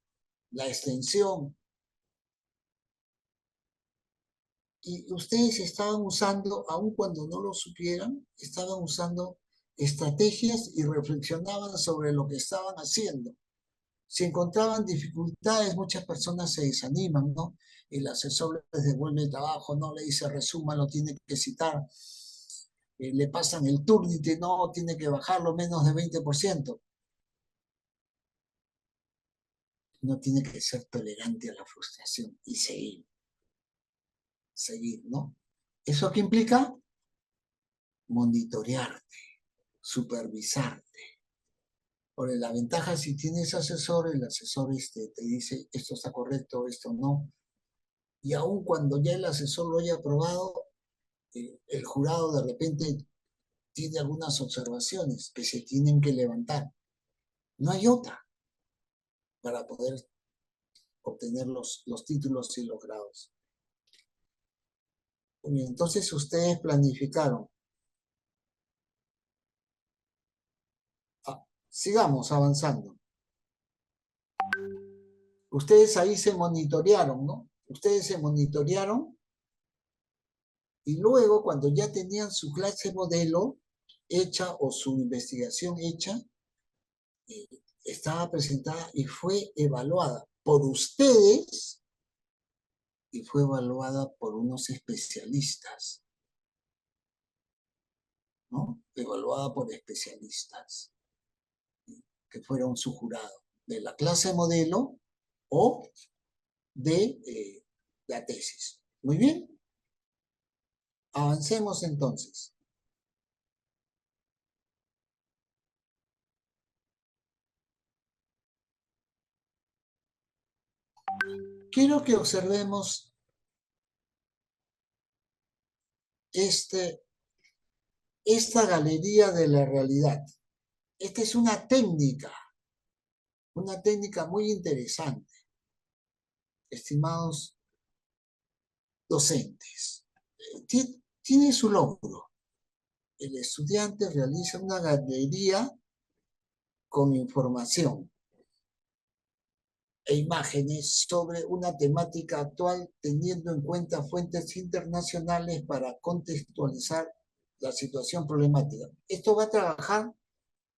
la extensión. Y ustedes estaban usando, aun cuando no lo supieran, estaban usando estrategias y reflexionaban sobre lo que estaban haciendo. Si encontraban dificultades, muchas personas se desaniman, ¿no? El asesor les devuelve el trabajo, no le dice resuma, lo tiene que citar. Le pasan el Turnitin, no, tiene que bajarlo menos de 20%. Uno tiene que ser tolerante a la frustración y seguir, ¿no? ¿Eso qué implica? Monitorearte, supervisarte. Porque la ventaja si tienes asesor, el asesor te dice esto está correcto, esto no. Y aun cuando ya el asesor lo haya aprobado, el jurado de repente tiene algunas observaciones que se tienen que levantar. No hay otra para poder obtener los títulos y los grados. Muy bien, entonces ustedes planificaron. Sigamos avanzando. Ustedes ahí se monitorearon, ¿no? Ustedes se monitorearon y luego cuando ya tenían su clase modelo hecha o su investigación hecha, estaba presentada y fue evaluada por ustedes y fue evaluada por unos especialistas, ¿no? Evaluada por especialistas que fueron su jurado de la clase modelo o de la tesis. Muy bien. Avancemos entonces. Quiero que observemos esta galería de la realidad. Esta es una técnica muy interesante, estimados docentes. Tiene su logro. El estudiante realiza una galería con información e imágenes sobre una temática actual, teniendo en cuenta fuentes internacionales para contextualizar la situación problemática. Esto va a trabajar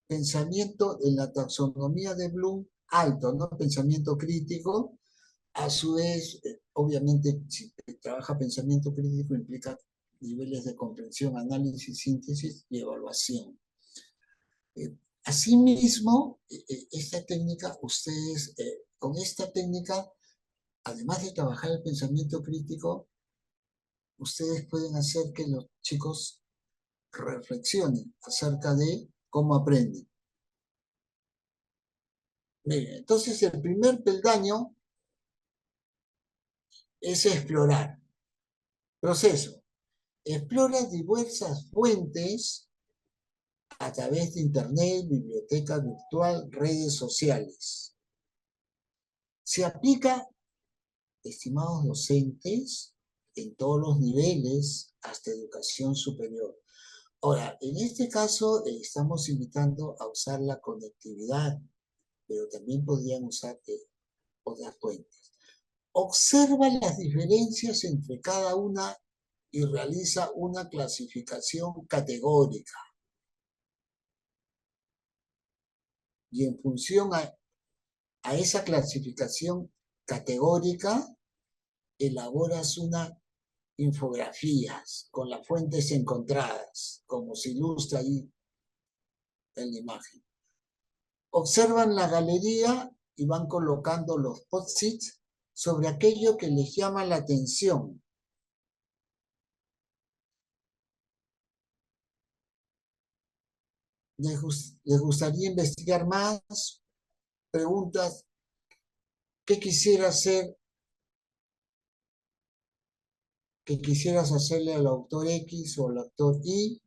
pensamiento en la taxonomía de Bloom alto, ¿no? Pensamiento crítico. A su vez, obviamente, si trabaja pensamiento crítico implica niveles de comprensión, análisis, síntesis y evaluación. Asimismo, esta técnica, ustedes, con esta técnica, además de trabajar el pensamiento crítico, ustedes pueden hacer que los chicos reflexionen acerca de cómo aprenden. Miren, entonces el primer peldaño es explorar. Proceso. Explora diversas fuentes a través de Internet, biblioteca virtual, redes sociales. Se aplica, estimados docentes, en todos los niveles, hasta educación superior. Ahora, en este caso estamos invitando a usar la conectividad, pero también podrían usar otras fuentes. Observa las diferencias entre cada una y realiza una clasificación categórica. Y en función a esa clasificación categórica, elaboras unas infografías con las fuentes encontradas, como se ilustra ahí en la imagen. Observan la galería y van colocando los post-its sobre aquello que les llama la atención. ¿Les gustaría investigar más? Preguntas. ¿Qué quisiera hacer? ¿Qué quisieras hacerle al autor X o al autor Y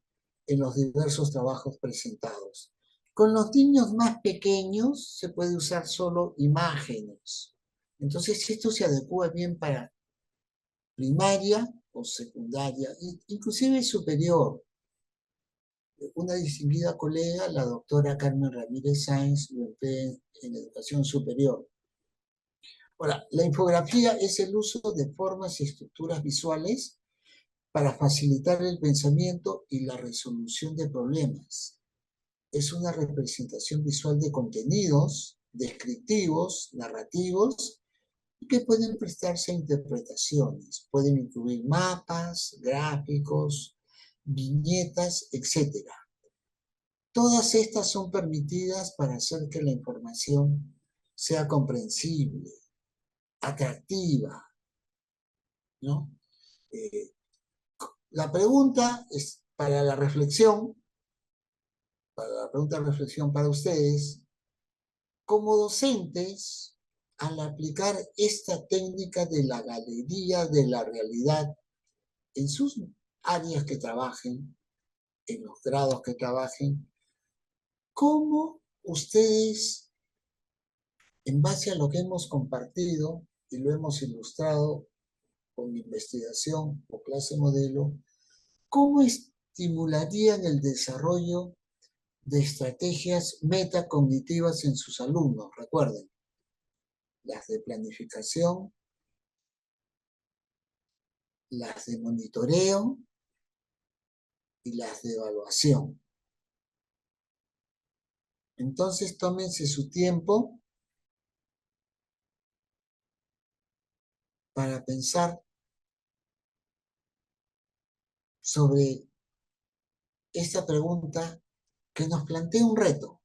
en los diversos trabajos presentados? Con los niños más pequeños se puede usar solo imágenes. Entonces esto se adecua bien para primaria o secundaria, inclusive superior. Una distinguida colega, la doctora Carmen Ramírez Sáenz, lo emplea en educación superior. Ahora, la infografía es el uso de formas y estructuras visuales para facilitar el pensamiento y la resolución de problemas. Es una representación visual de contenidos descriptivos, narrativos, que pueden prestarse a interpretaciones. Pueden incluir mapas, gráficos, viñetas, etc. Todas estas son permitidas para hacer que la información sea comprensible, atractiva, ¿no? La pregunta es para la reflexión, para ustedes, como docentes, al aplicar esta técnica de la galería de la realidad en sus áreas que trabajen, en los grados que trabajen, cómo ustedes, en base a lo que hemos compartido y lo hemos ilustrado con investigación o clase modelo, cómo estimularían el desarrollo de estrategias metacognitivas en sus alumnos. Recuerden, las de planificación, las de monitoreo y las de evaluación. Entonces, tómense su tiempo para pensar sobre esta pregunta que nos plantea un reto,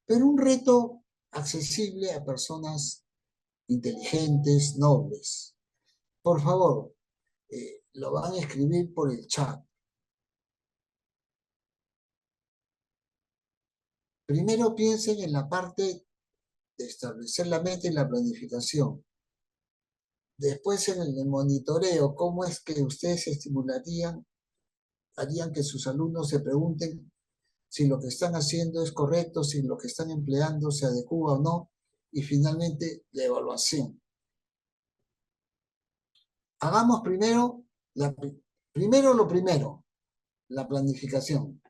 pero un reto accesible a personas inteligentes, nobles. Por favor, lo van a escribir por el chat. Primero piensen en la parte de establecer la meta y la planificación. Después en el monitoreo, cómo es que ustedes estimularían, harían que sus alumnos se pregunten si lo que están haciendo es correcto, si lo que están empleando se adecua o no, y finalmente la evaluación. Hagamos primero lo primero, la planificación.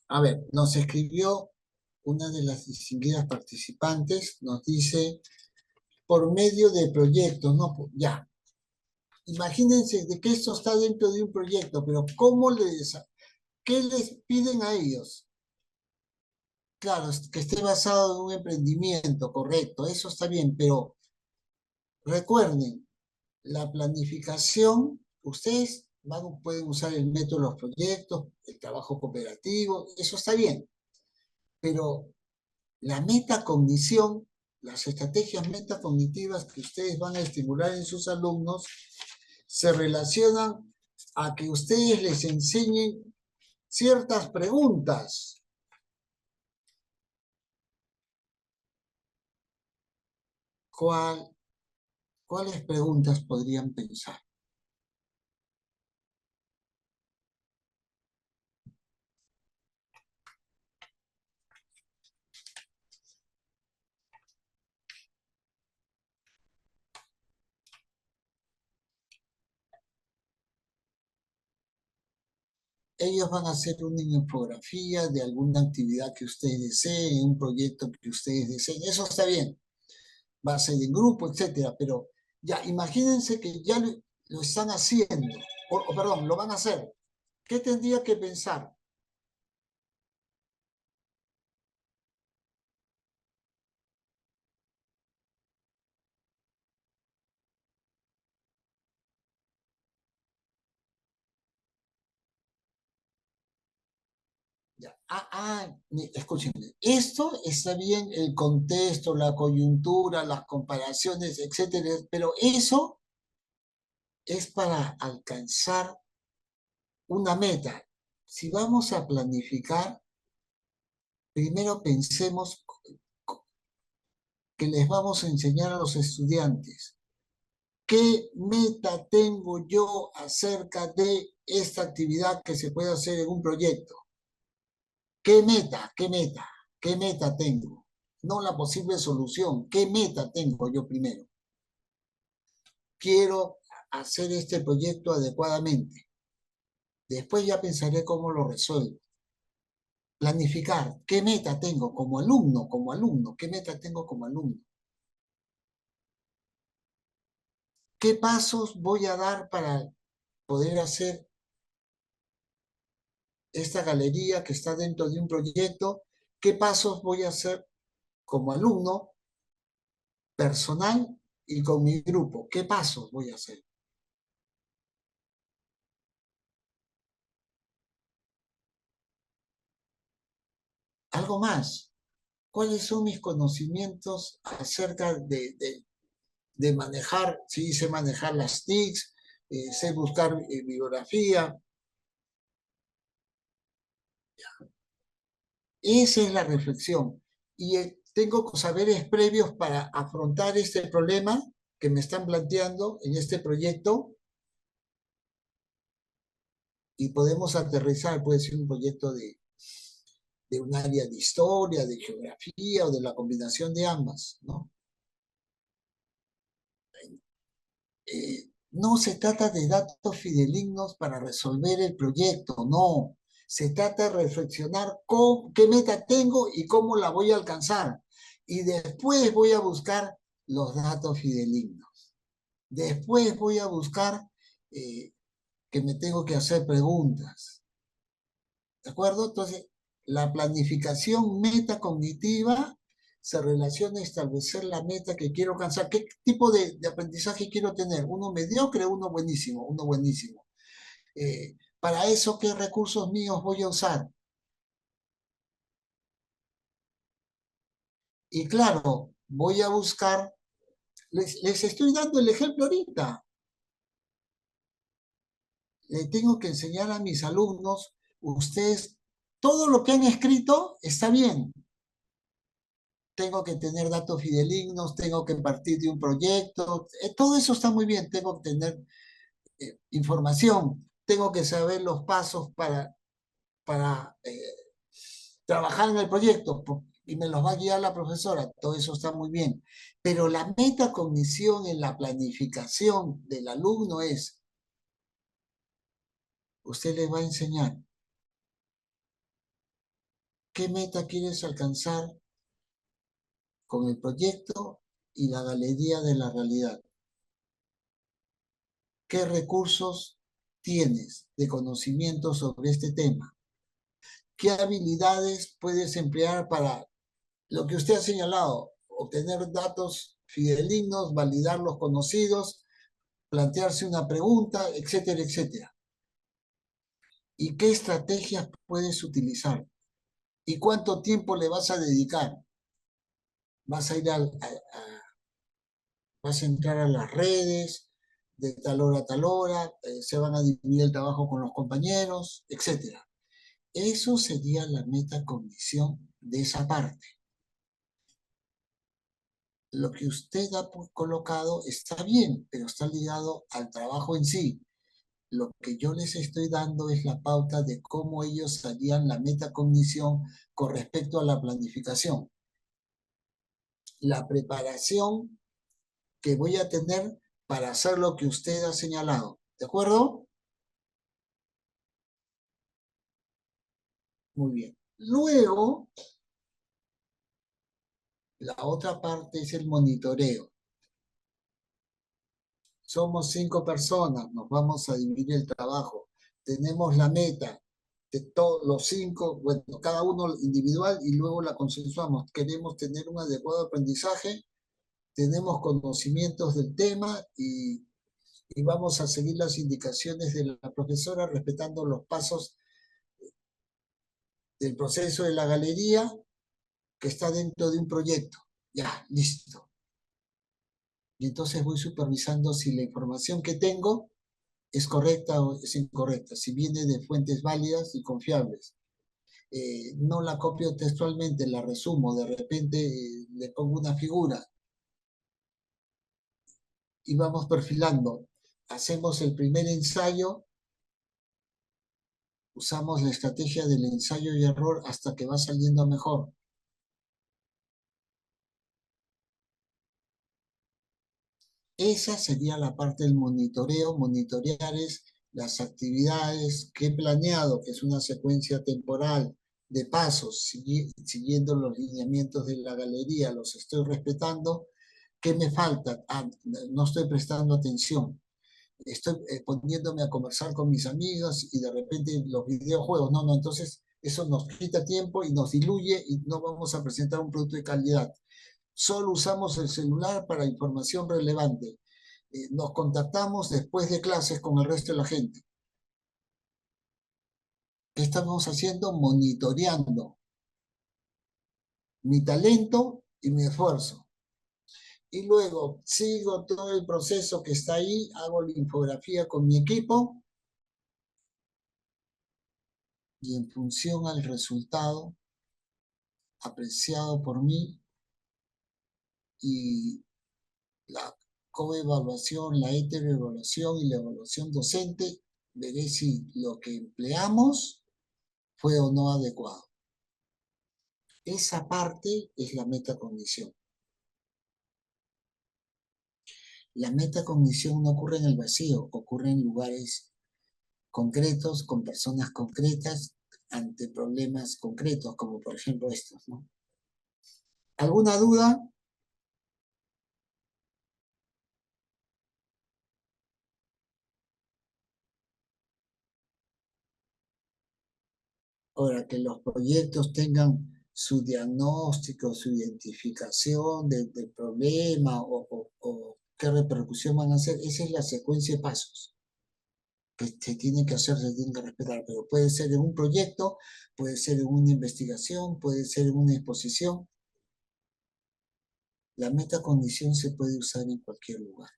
A ver, nos escribió una de las distinguidas participantes, nos dice, por medio de proyectos, no, ya. Imagínense de que esto está dentro de un proyecto, pero ¿qué les piden a ellos? Claro, que esté basado en un emprendimiento, correcto, eso está bien, pero recuerden, la planificación, ustedes pueden usar el método de los proyectos, el trabajo cooperativo, eso está bien, pero la metacognición, las estrategias metacognitivas que ustedes van a estimular en sus alumnos, se relacionan a que ustedes les enseñen ciertas preguntas. ¿Cuáles preguntas podrían pensar? Ellos van a hacer una infografía de alguna actividad que ustedes deseen, un proyecto que ustedes deseen. Eso está bien. Va a ser en grupo, etcétera. Pero ya, imagínense que ya lo están haciendo. Perdón, lo van a hacer. ¿Qué tendría que pensar? Ya. Escúchenme. Esto está bien, el contexto, la coyuntura, las comparaciones, etcétera. Pero eso es para alcanzar una meta. Si vamos a planificar, primero pensemos que les vamos a enseñar a los estudiantes. ¿Qué meta tengo yo acerca de esta actividad que se puede hacer en un proyecto? ¿Qué meta? ¿Qué meta? ¿Qué meta tengo? No la posible solución. ¿Qué meta tengo yo primero? Quiero hacer este proyecto adecuadamente. Después ya pensaré cómo lo resuelvo. Planificar. ¿Qué meta tengo como alumno? ¿Qué meta tengo como alumno? ¿Qué pasos voy a dar para poder hacer esta galería que está dentro de un proyecto? ¿Qué pasos voy a hacer como alumno, personal y con mi grupo? ¿Qué pasos voy a hacer? Algo más. ¿Cuáles son mis conocimientos acerca de manejar? Sí, sé manejar las TICs, sé buscar bibliografía. Esa es la reflexión. Y tengo saberes previos para afrontar este problema que me están planteando en este proyecto y podemos aterrizar, puede ser un proyecto de un área de historia, de geografía o de la combinación de ambas, ¿no? No se trata de datos fidelignos para resolver el proyecto, no. Se trata de reflexionar qué meta tengo y cómo la voy a alcanzar. Y después voy a buscar los datos fidelignos. Después voy a buscar que me tengo que hacer preguntas. ¿De acuerdo? Entonces, la planificación metacognitiva se relaciona a establecer la meta que quiero alcanzar. ¿Qué tipo de aprendizaje quiero tener? ¿Uno mediocre o uno buenísimo? Uno buenísimo. Para eso, ¿qué recursos míos voy a usar? Y claro, voy a buscar, les estoy dando el ejemplo ahorita. Le tengo que enseñar a mis alumnos, ustedes, todo lo que han escrito está bien. Tengo que tener datos fidelignos, tengo que partir de un proyecto, todo eso está muy bien, tengo que tener información, tengo que saber los pasos para trabajar en el proyecto y me los va a guiar la profesora, todo eso está muy bien. Pero la metacognición en la planificación del alumno es, usted le va a enseñar qué meta quieres alcanzar con el proyecto y la galería de la realidad. ¿Qué recursos tienes de conocimiento sobre este tema? ¿Qué habilidades puedes emplear para lo que usted ha señalado? Obtener datos fidedignos, validar los conocidos, plantearse una pregunta, etcétera, etcétera. ¿Y qué estrategias puedes utilizar? ¿Y cuánto tiempo le vas a dedicar? ¿Vas a ir vas a entrar a las redes de tal hora a tal hora? ¿Se van a dividir el trabajo con los compañeros? Etcétera. Eso sería la metacognición de esa parte. Lo que usted ha colocado está bien, pero está ligado al trabajo en sí. Lo que yo les estoy dando es la pauta de cómo ellos harían la metacognición con respecto a la planificación. La preparación que voy a tener para hacer lo que usted ha señalado. ¿De acuerdo? Muy bien. Luego, la otra parte es el monitoreo. Somos 5 personas, nos vamos a dividir el trabajo. Tenemos la meta de todos los 5, bueno, cada uno individual y luego la consensuamos. Queremos tener un adecuado aprendizaje, tenemos conocimientos del tema y vamos a seguir las indicaciones de la profesora respetando los pasos del proceso de la galería que está dentro de un proyecto. Ya, listo. Y entonces voy supervisando si la información que tengo es correcta o es incorrecta, si viene de fuentes válidas y confiables. No la copio textualmente, la resumo, de repente le pongo una figura y vamos perfilando. Hacemos el primer ensayo, usamos la estrategia del ensayo y error hasta que va saliendo mejor. Esa sería la parte del monitoreo. Monitorear es las actividades que he planeado, que es una secuencia temporal de pasos, siguiendo los lineamientos de la galería, los estoy respetando. ¿Qué me falta? No estoy prestando atención. Estoy poniéndome a conversar con mis amigas y de repente los videojuegos. No, entonces eso nos quita tiempo y nos diluye y no vamos a presentar un producto de calidad. Solo usamos el celular para información relevante. Nos contactamos después de clases con el resto de la gente. ¿Qué estamos haciendo? Monitoreando mi talento y mi esfuerzo. Y luego sigo todo el proceso que está ahí, hago la infografía con mi equipo y en función al resultado apreciado por mí, y la coevaluación, la heteroevaluación y la evaluación docente, veré si lo que empleamos fue o no adecuado. Esa parte es la metacognición. La metacognición no ocurre en el vacío, ocurre en lugares concretos, con personas concretas, ante problemas concretos, como por ejemplo estos, ¿no? ¿Alguna duda? Ahora, que los proyectos tengan su diagnóstico, su identificación del problema o qué repercusión van a hacer, esa es la secuencia de pasos que se tienen que hacer, se tienen que respetar, pero puede ser en un proyecto, puede ser en una investigación, puede ser en una exposición. La metacognición se puede usar en cualquier lugar.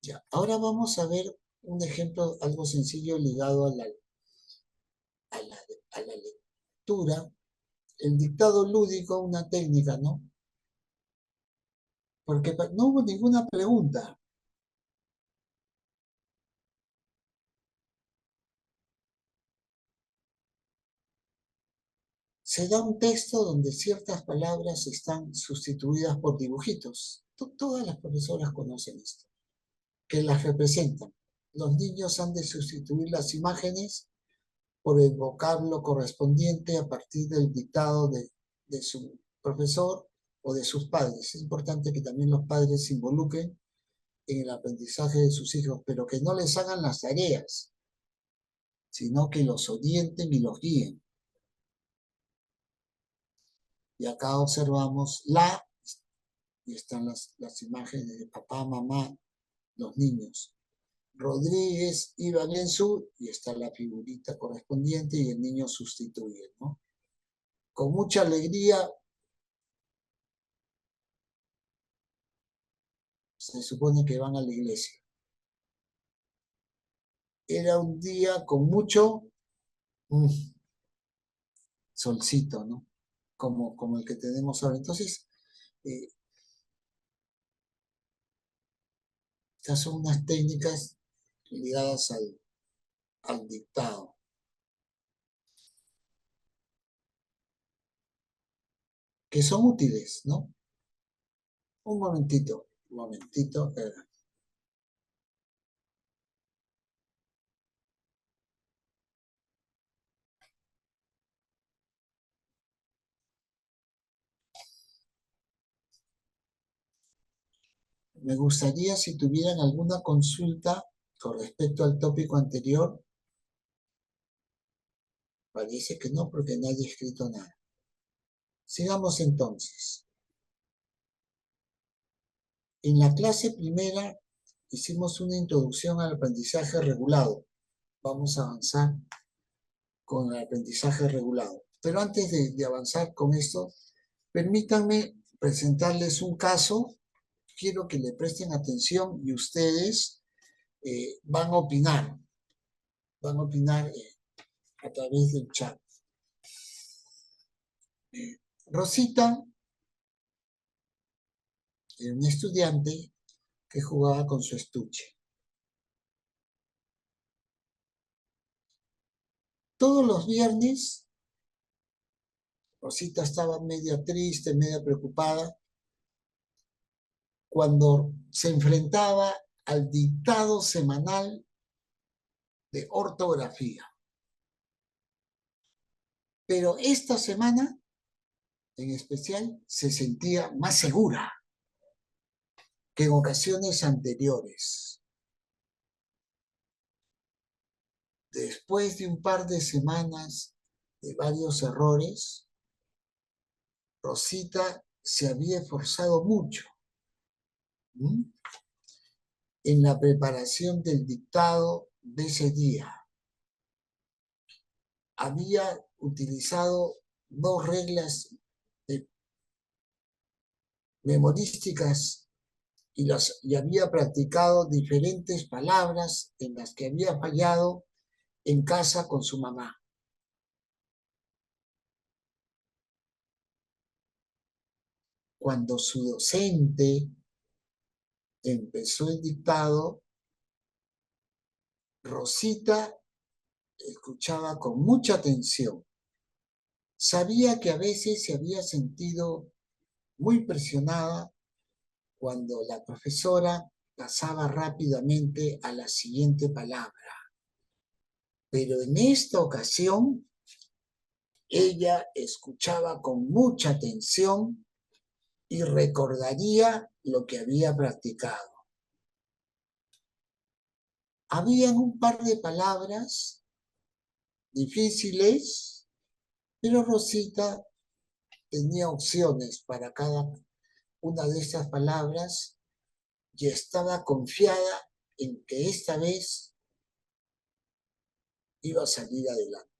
Ya, ahora vamos a ver un ejemplo algo sencillo ligado a la lectura. El dictado lúdico, una técnica, ¿no? Porque no hubo ninguna pregunta. Se da un texto donde ciertas palabras están sustituidas por dibujitos. Todas las profesoras conocen esto, que las representan. Los niños han de sustituir las imágenes por el vocablo correspondiente a partir del dictado de su profesor o de sus padres. Es importante que también los padres se involucren en el aprendizaje de sus hijos, pero que no les hagan las tareas, sino que los orienten y los guíen. Y acá observamos y están las imágenes de papá, mamá, los niños. Rodríguez iba bien sur, y está la figurita correspondiente y el niño sustituye, ¿no? Con mucha alegría, se supone que van a la iglesia. Era un día con mucho solcito, ¿no? Como el que tenemos ahora. Entonces, estas son unas técnicas ligadas al dictado. Que son útiles, ¿no? Un momentito. Me gustaría si tuvieran alguna consulta con respecto al tópico anterior. Parece que no, porque nadie ha escrito nada. Sigamos entonces. En la clase primera hicimos una introducción al aprendizaje regulado. Vamos a avanzar con el aprendizaje regulado. Pero antes de avanzar con esto, permítanme presentarles un caso. Quiero que le presten atención y ustedes van a opinar. Van a opinar a través del chat. Rosita era una estudiante que jugaba con su estuche. Todos los viernes, Rosita estaba media triste, media preocupada, cuando se enfrentaba al dictado semanal de ortografía. Pero esta semana, en especial, se sentía más segura que en ocasiones anteriores. Después de un par de semanas de varios errores, Rosita se había esforzado mucho en la preparación del dictado de ese día. Había utilizado 2 reglas memorísticas y había practicado diferentes palabras en las que había fallado en casa con su mamá. Cuando su docente empezó el dictado, Rosita escuchaba con mucha atención. Sabía que a veces se había sentido muy presionada cuando la profesora pasaba rápidamente a la siguiente palabra. Pero en esta ocasión, ella escuchaba con mucha atención y recordaría lo que había practicado. Habían un par de palabras difíciles, pero Rosita tenía opciones para cada una de esas palabras y estaba confiada en que esta vez iba a salir adelante.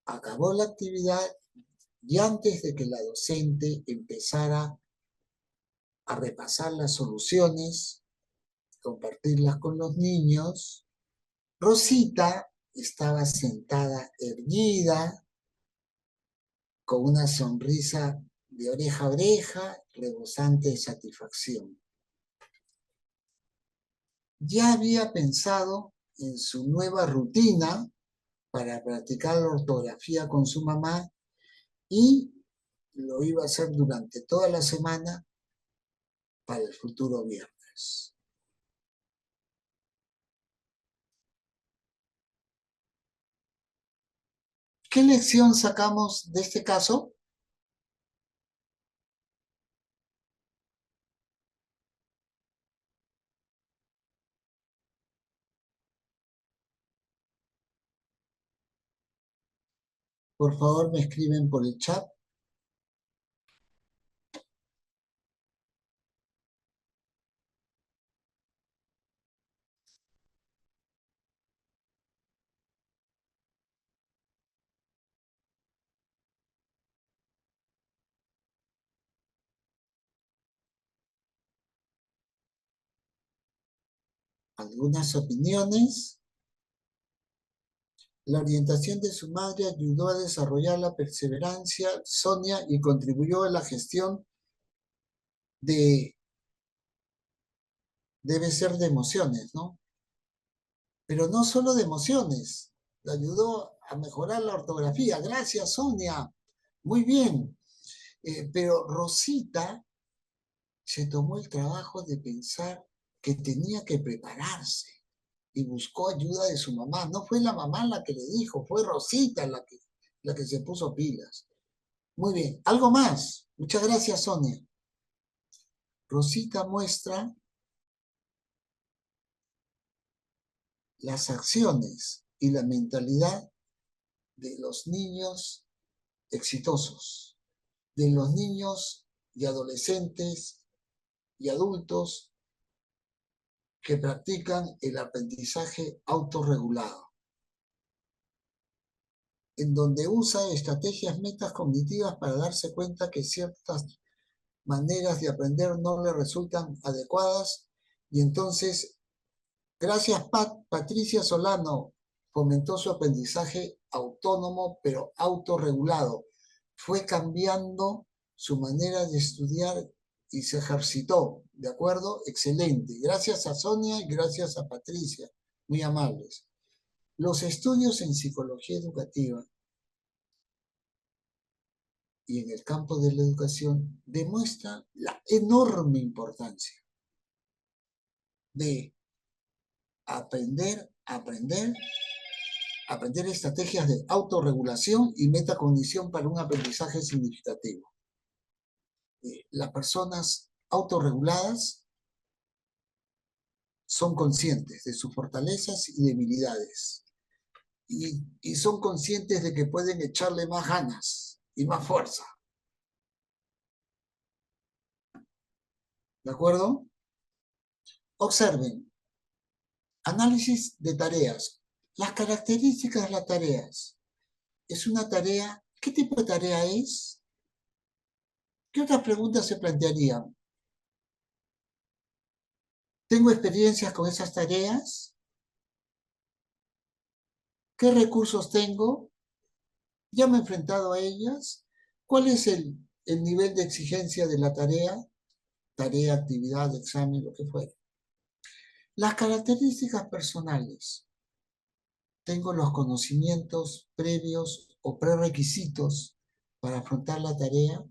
Acabó la actividad y antes de que la docente empezara a repasar las soluciones, compartirlas con los niños, Rosita estaba sentada erguida, con una sonrisa de oreja a oreja, rebosante de satisfacción. Ya había pensado en su nueva rutina para practicar la ortografía con su mamá y lo iba a hacer durante toda la semana para el futuro viernes. ¿Qué lección sacamos de este caso? Por favor, me escriben por el chat. Algunas opiniones. La orientación de su madre ayudó a desarrollar la perseverancia, Sonia, y contribuyó a la gestión debe ser de emociones, ¿no? Pero no solo de emociones, le ayudó a mejorar la ortografía. Gracias, Sonia. Muy bien. Pero Rosita se tomó el trabajo de pensar que tenía que prepararse y buscó ayuda de su mamá. No fue la mamá la que le dijo, fue Rosita la que se puso pilas. Muy bien. ¿Algo más? Muchas gracias, Sonia. Rosita muestra las acciones y la mentalidad de los niños exitosos, de los niños y adolescentes y adultos que practican el aprendizaje autorregulado, en donde usa estrategias metacognitivas para darse cuenta que ciertas maneras de aprender no le resultan adecuadas y entonces, gracias Patricia Solano, fomentó su aprendizaje autónomo pero autorregulado. Fue cambiando su manera de estudiar y se ejercitó, ¿de acuerdo? Excelente. Gracias a Sonia y gracias a Patricia, muy amables. Los estudios en psicología educativa y en el campo de la educación demuestran la enorme importancia de aprender estrategias de autorregulación y metacognición para un aprendizaje significativo. Las personas autorreguladas son conscientes de sus fortalezas y debilidades y son conscientes de que pueden echarle más ganas y más fuerza. ¿De acuerdo? Observen. Análisis de tareas. Las características de las tareas. Es una tarea. ¿Qué tipo de tarea es? ¿Qué otras preguntas se plantearían? ¿Tengo experiencias con esas tareas? ¿Qué recursos tengo? ¿Ya me he enfrentado a ellas? ¿Cuál es el nivel de exigencia de la tarea? Tarea, actividad, examen, lo que fuera. Las características personales. ¿Tengo los conocimientos previos o prerequisitos para afrontar la tarea?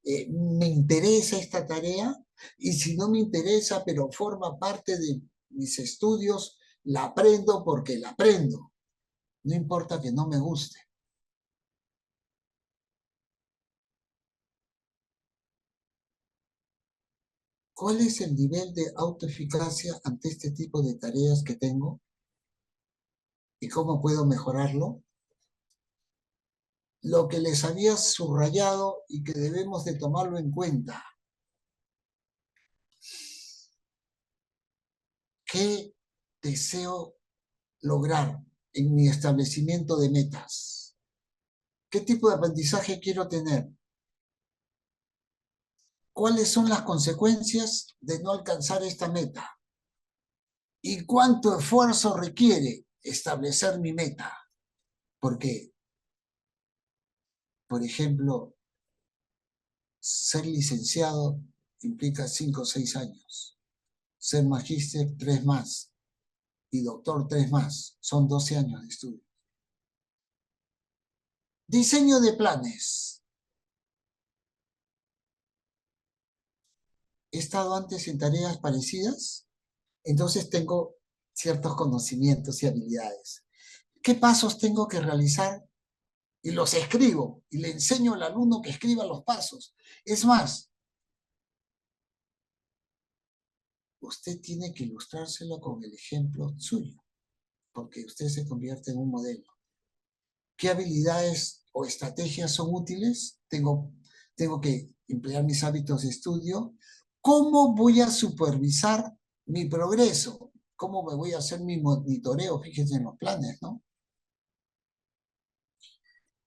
¿Me interesa esta tarea? Y si no me interesa, pero forma parte de mis estudios, la aprendo porque la aprendo. No importa que no me guste. ¿Cuál es el nivel de autoeficacia ante este tipo de tareas que tengo? ¿Y cómo puedo mejorarlo? Lo que les había subrayado y que debemos de tomarlo en cuenta. ¿Qué deseo lograr en mi establecimiento de metas? ¿Qué tipo de aprendizaje quiero tener? ¿Cuáles son las consecuencias de no alcanzar esta meta? ¿Y cuánto esfuerzo requiere establecer mi meta? Porque, por ejemplo, ser licenciado implica 5 o 6 años. Ser magíster, 3 más. Y doctor, 3 más. Son 12 años de estudio. Diseño de planes. He estado antes en tareas parecidas, entonces tengo ciertos conocimientos y habilidades. ¿Qué pasos tengo que realizar? Y los escribo, y le enseño al alumno que escriba los pasos. Es más, usted tiene que ilustrárselo con el ejemplo suyo, porque usted se convierte en un modelo. ¿Qué habilidades o estrategias son útiles? Tengo que emplear mis hábitos de estudio. ¿Cómo voy a supervisar mi progreso? ¿Cómo me voy a hacer mi monitoreo? Fíjense en los planes, ¿no?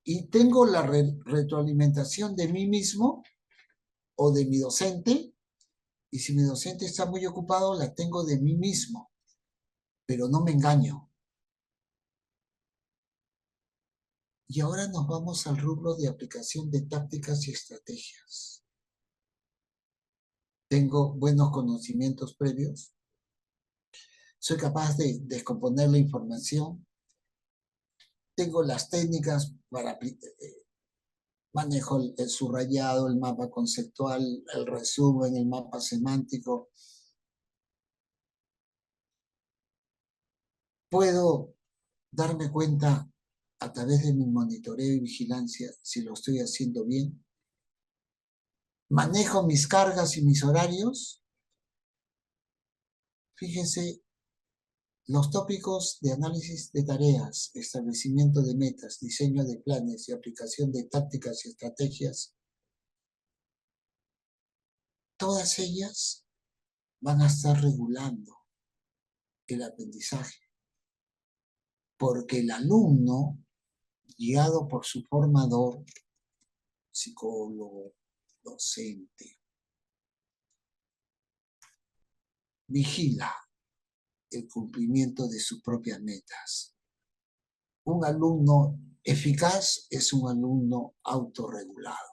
Y tengo la retroalimentación de mí mismo o de mi docente, y si mi docente está muy ocupado, la tengo de mí mismo, pero no me engaño. Y ahora nos vamos al rubro de aplicación de tácticas y estrategias. Tengo buenos conocimientos previos. Soy capaz de descomponer la información. Tengo las técnicas para manejo el subrayado, el mapa conceptual, el resumen, el mapa semántico. Puedo darme cuenta a través de mi monitoreo y vigilancia si lo estoy haciendo bien. Manejo mis cargas y mis horarios. Fíjense, los tópicos de análisis de tareas, establecimiento de metas, diseño de planes y aplicación de tácticas y estrategias, todas ellas van a estar regulando el aprendizaje. Porque el alumno, guiado por su formador, psicólogo, docente, vigila el cumplimiento de sus propias metas. Un alumno eficaz es un alumno autorregulado.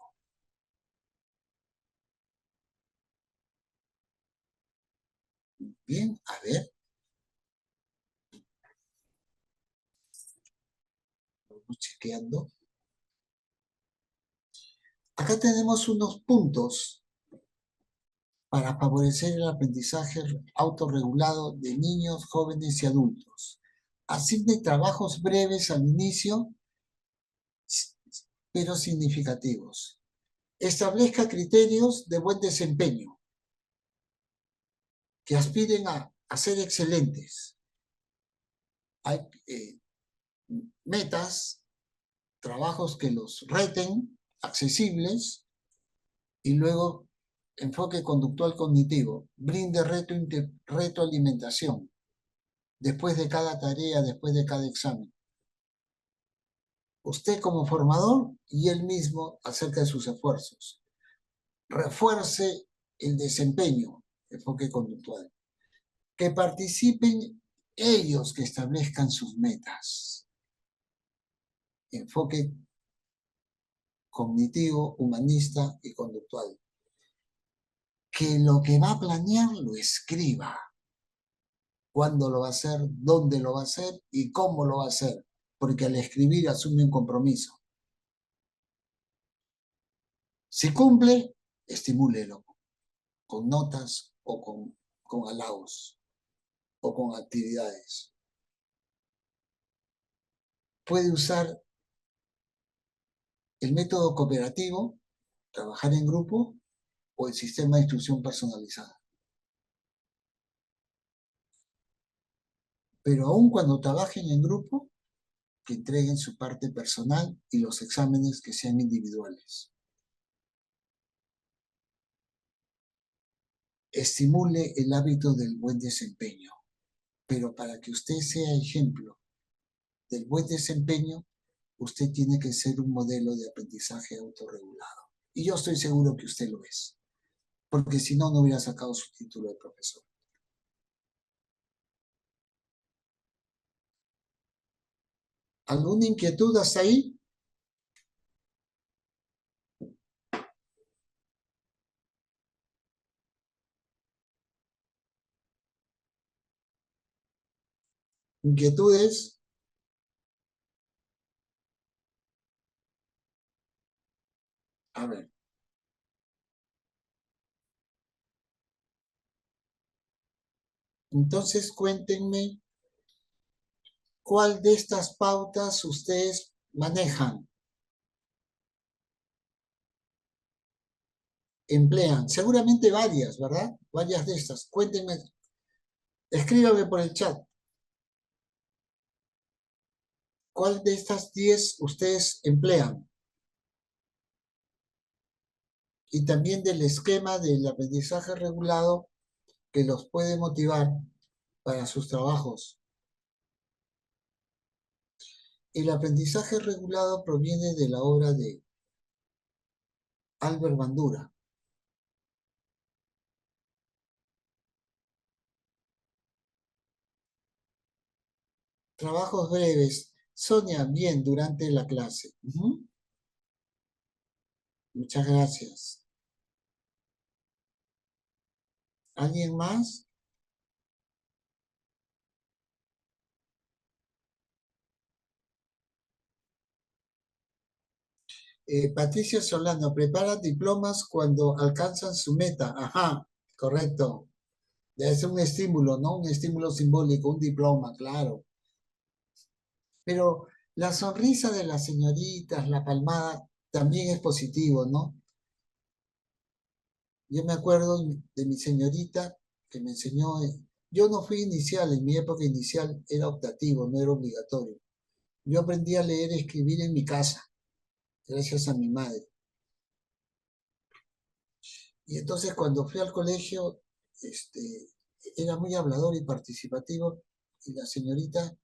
Bien, a ver. Vamos chequeando. Acá tenemos unos puntos para favorecer el aprendizaje autorregulado de niños, jóvenes y adultos. Asigne trabajos breves al inicio, pero significativos. Establezca criterios de buen desempeño que aspiren a ser excelentes. Hay metas, trabajos que los reten, accesibles, y luego enfoque conductual cognitivo. Brinde retroalimentación después de cada tarea, después de cada examen. usted como formador y él mismo acerca de sus esfuerzos. Refuerce el desempeño, enfoque conductual. Que participen ellos, que establezcan sus metas. Enfoque cognitivo, humanista y conductual. Que lo que va a planear lo escriba. Cuándo lo va a hacer, dónde lo va a hacer y cómo lo va a hacer. Porque al escribir asume un compromiso. Si cumple, estimúlelo. Con notas o con halagos o con actividades. Puede usar el método cooperativo, trabajar en grupo, o el sistema de instrucción personalizada. Pero aun cuando trabajen en grupo, que entreguen su parte personal y los exámenes que sean individuales. Estimule el hábito del buen desempeño, pero para que usted sea ejemplo del buen desempeño, usted tiene que ser un modelo de aprendizaje autorregulado. Y yo estoy seguro que usted lo es, porque si no, no hubiera sacado su título de profesor. ¿Alguna inquietud hasta ahí? ¿Inquietudes? A ver. Entonces, cuéntenme cuál de estas pautas ustedes manejan, emplean. Seguramente varias, ¿verdad? Varias de estas. Cuéntenme, escríbame por el chat. ¿Cuál de estas 10 ustedes emplean? Y también del esquema del aprendizaje regulado que los puede motivar para sus trabajos. El aprendizaje regulado proviene de la obra de Albert Bandura. Trabajos breves. Sonia, bien, durante la clase. Muchas gracias. ¿Alguien más? Patricia Solano, prepara diplomas cuando alcanzan su meta. Ajá, correcto. Es un estímulo, ¿no? Un estímulo simbólico, un diploma, claro. Pero la sonrisa de las señoritas, la palmada, también es positivo, ¿no? Yo me acuerdo de mi señorita que me enseñó, yo no fui inicial, en mi época inicial era optativo, no era obligatorio. Yo aprendí a leer y escribir en mi casa, gracias a mi madre. Y entonces cuando fui al colegio, era muy hablador y participativo, y la señorita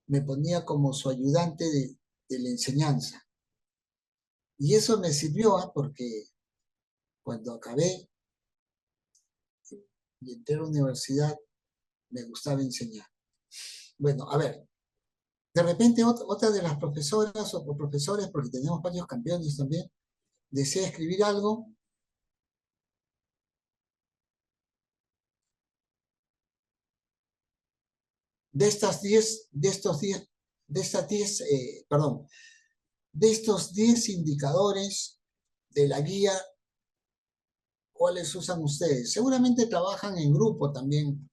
me ponía como su ayudante de la enseñanza. Y eso me sirvió, porque cuando acabé y entré a la universidad, me gustaba enseñar. Bueno, a ver, de repente otra de las profesoras o profesores, porque tenemos varios campeones también, desea escribir algo. De estos 10 indicadores de la guía, ¿cuáles usan ustedes? Seguramente trabajan en grupo también,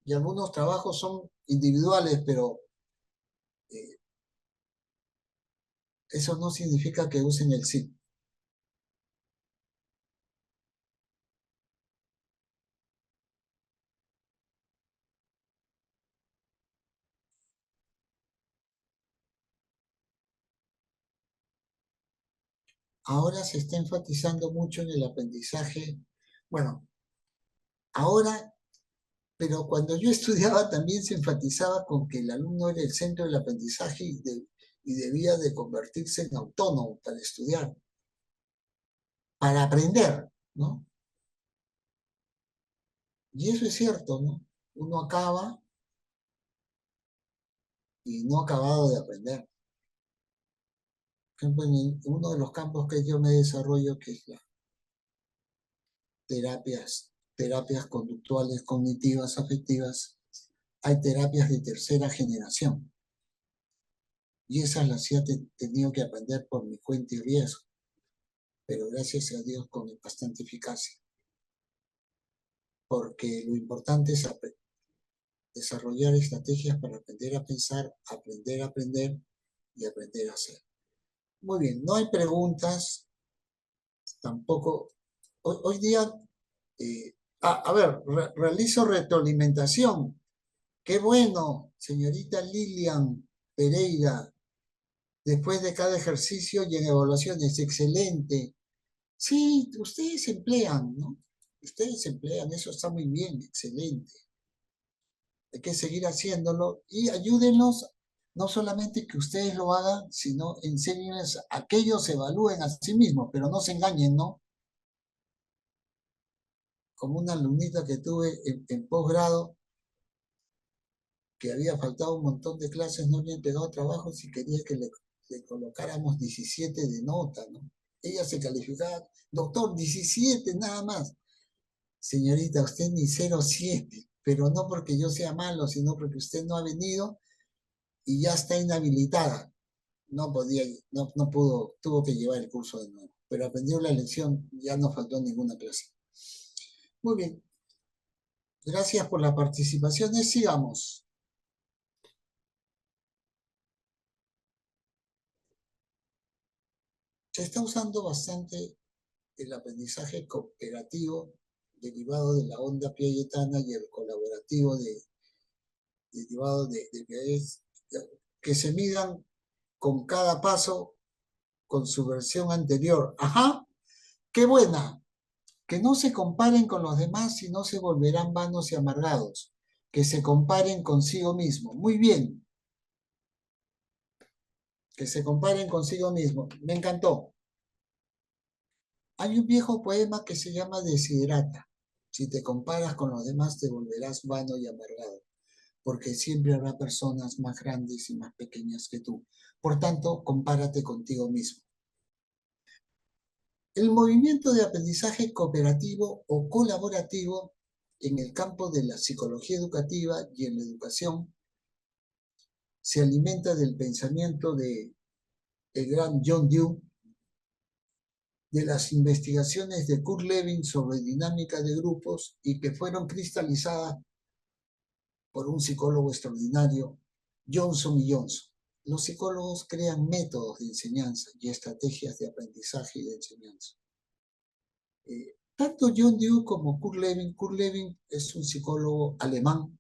y algunos trabajos son individuales, pero eso no significa que usen el sí. Ahora se está enfatizando mucho en el aprendizaje. Bueno, ahora, pero cuando yo estudiaba también se enfatizaba con que el alumno era el centro del aprendizaje y debía de convertirse en autónomo para estudiar, para aprender, ¿no? Y eso es cierto, ¿no? Uno acaba y no ha acabado de aprender. Por ejemplo, en uno de los campos que yo me desarrollo, que es las terapias conductuales, cognitivas, afectivas, hay terapias de tercera generación. Y esas las he tenido que aprender por mi cuenta y riesgo, pero gracias a Dios con bastante eficacia. Porque lo importante es desarrollar estrategias para aprender a pensar, aprender a aprender y aprender a hacer. Muy bien, no hay preguntas, tampoco. Hoy día, a ver, realizo retroalimentación. Qué bueno, señorita Lilian Pereira, después de cada ejercicio y en evaluaciones, excelente. Sí, ustedes se emplean, ¿no? Ustedes se emplean, eso está muy bien, excelente. Hay que seguir haciéndolo y ayúdenlos, no solamente que ustedes lo hagan, sino enséñenles a que ellos se evalúen a sí mismos, pero no se engañen, ¿no? Como una alumnita que tuve en posgrado, que había faltado un montón de clases, no había entregado trabajos y quería que le colocáramos 17 de nota, ¿no? Ella se calificaba, doctor, 17 nada más. Señorita, usted ni 0,7, pero no porque yo sea malo, sino porque usted no ha venido y ya está inhabilitada. No pudo, tuvo que llevar el curso de nuevo, pero aprendió la lección, ya no faltó ninguna clase. Muy bien. Gracias por las participaciones, sigamos. Se está usando bastante el aprendizaje cooperativo derivado de la onda piagetana y el colaborativo derivado de que se midan con cada paso con su versión anterior. ¡Ajá! ¡Qué buena! Que no se comparen con los demás y no se volverán vanos y amargados. Que se comparen consigo mismo. Muy bien. Que se comparen consigo mismo. Me encantó. Hay un viejo poema que se llama Desiderata. Si te comparas con los demás te volverás vano y amargado, porque siempre habrá personas más grandes y más pequeñas que tú. Por tanto, compárate contigo mismo. El movimiento de aprendizaje cooperativo o colaborativo en el campo de la psicología educativa y en la educación se alimenta del pensamiento del gran John Dewey, de las investigaciones de Kurt Lewin sobre dinámica de grupos y que fueron cristalizadas por un psicólogo extraordinario, Johnson y Johnson. Los psicólogos crean métodos de enseñanza y estrategias de aprendizaje y de enseñanza. Tanto John Dewey como Kurt Lewin es un psicólogo alemán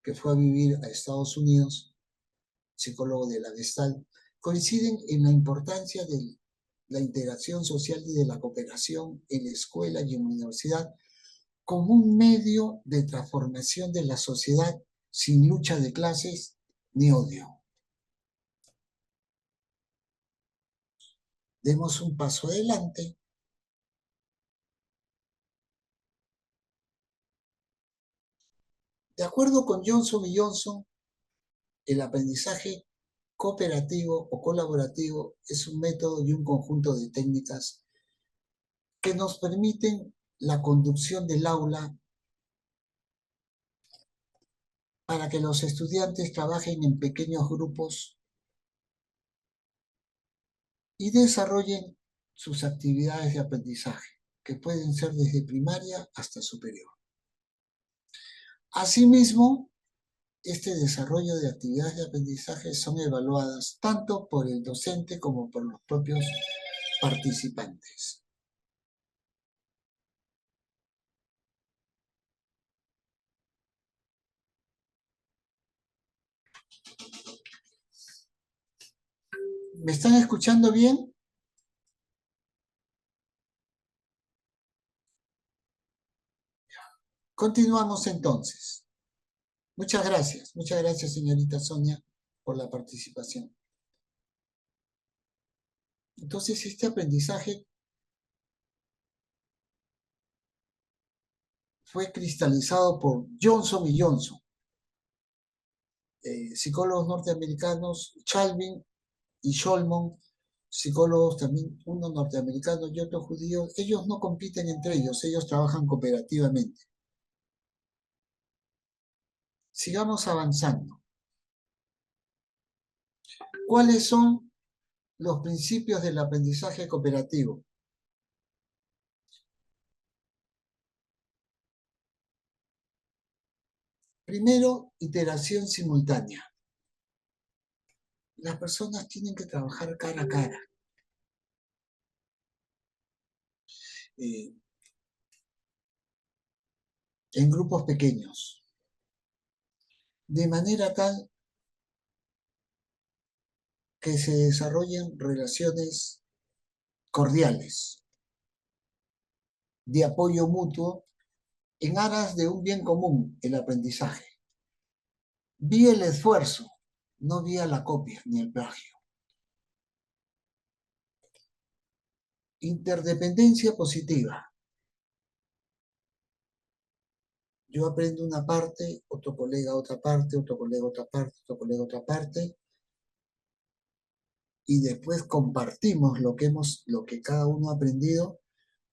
que fue a vivir a Estados Unidos, psicólogo de la Gestalt, coinciden en la importancia de la interacción social y de la cooperación en la escuela y en la universidad como un medio de transformación de la sociedad sin lucha de clases ni odio. Demos un paso adelante. De acuerdo con Johnson y Johnson, el aprendizaje cooperativo o colaborativo es un método y un conjunto de técnicas que nos permiten la conducción del aula para que los estudiantes trabajen en pequeños grupos y desarrollen sus actividades de aprendizaje, que pueden ser desde primaria hasta superior. Asimismo, este desarrollo de actividades de aprendizaje son evaluadas tanto por el docente como por los propios participantes. ¿Me están escuchando bien? Continuamos entonces. Muchas gracias señorita Sonia, por la participación. Entonces, este aprendizaje fue cristalizado por Johnson y Johnson, psicólogos norteamericanos, Chalvin y Scholman, psicólogos también, uno norteamericano y otro judío. Ellos no compiten entre ellos, ellos trabajan cooperativamente. Sigamos avanzando. ¿Cuáles son los principios del aprendizaje cooperativo? Primero, iteración simultánea. Las personas tienen que trabajar cara a cara. En grupos pequeños. De manera tal que se desarrollen relaciones cordiales, de apoyo mutuo, en aras de un bien común, el aprendizaje. Vía el esfuerzo, no vía la copia ni el plagio. Interdependencia positiva. Yo aprendo una parte, otro colega otra parte, otro colega otra parte, otro colega otra parte, y después compartimos lo que cada uno ha aprendido,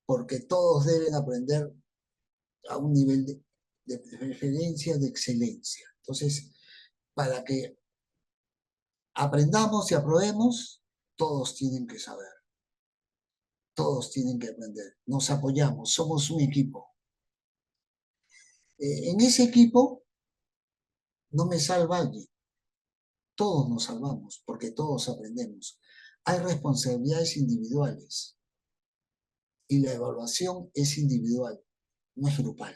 porque todos deben aprender a un nivel de referencia, de excelencia. Entonces, para que aprendamos y aprobemos, todos tienen que saber. Todos tienen que aprender. Nos apoyamos, somos un equipo. En ese equipo no me salva alguien. Todos nos salvamos porque todos aprendemos. Hay responsabilidades individuales y la evaluación es individual, no es grupal.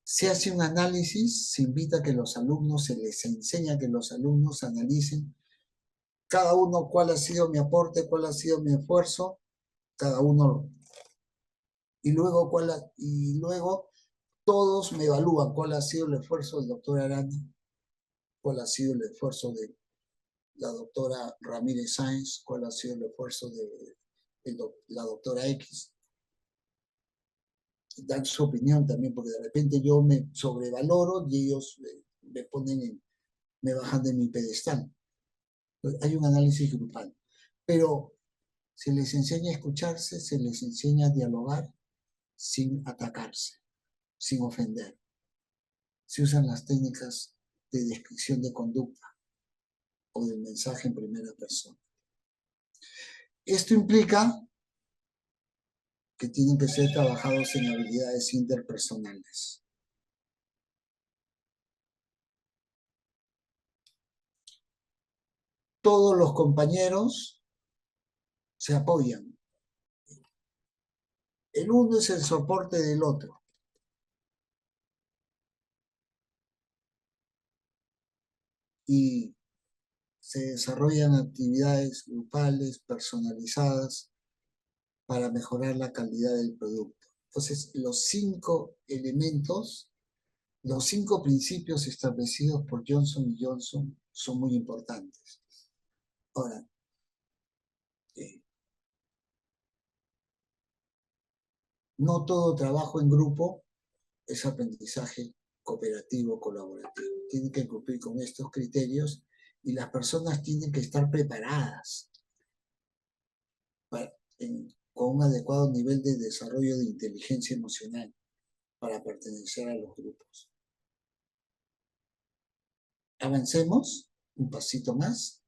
Se hace un análisis, se invita a que los alumnos, se les enseña a que los alumnos analicen cada uno cuál ha sido mi aporte, cuál ha sido mi esfuerzo, cada uno, y luego todos me evalúan cuál ha sido el esfuerzo del doctor Arana, cuál ha sido el esfuerzo de la doctora Ramírez Sáenz, cuál ha sido el esfuerzo de la doctora X. Dan su opinión también, porque de repente yo me sobrevaloro y ellos me bajan de mi pedestal. Entonces, hay un análisis grupal. Pero se les enseña a escucharse, se les enseña a dialogar sin atacarse, sin ofender. Se usan las técnicas de descripción de conducta o del mensaje en primera persona. Esto implica que tienen que ser trabajados en habilidades interpersonales. Todos los compañeros se apoyan. El uno es el soporte del otro. Y se desarrollan actividades grupales, personalizadas, para mejorar la calidad del producto. Entonces, los 5 elementos, los 5 principios establecidos por Johnson y Johnson son muy importantes. Ahora, no todo trabajo en grupo es aprendizaje cooperativo, colaborativo. Tienen que cumplir con estos criterios y las personas tienen que estar preparadas con un adecuado nivel de desarrollo de inteligencia emocional para pertenecer a los grupos. Avancemos un pasito más.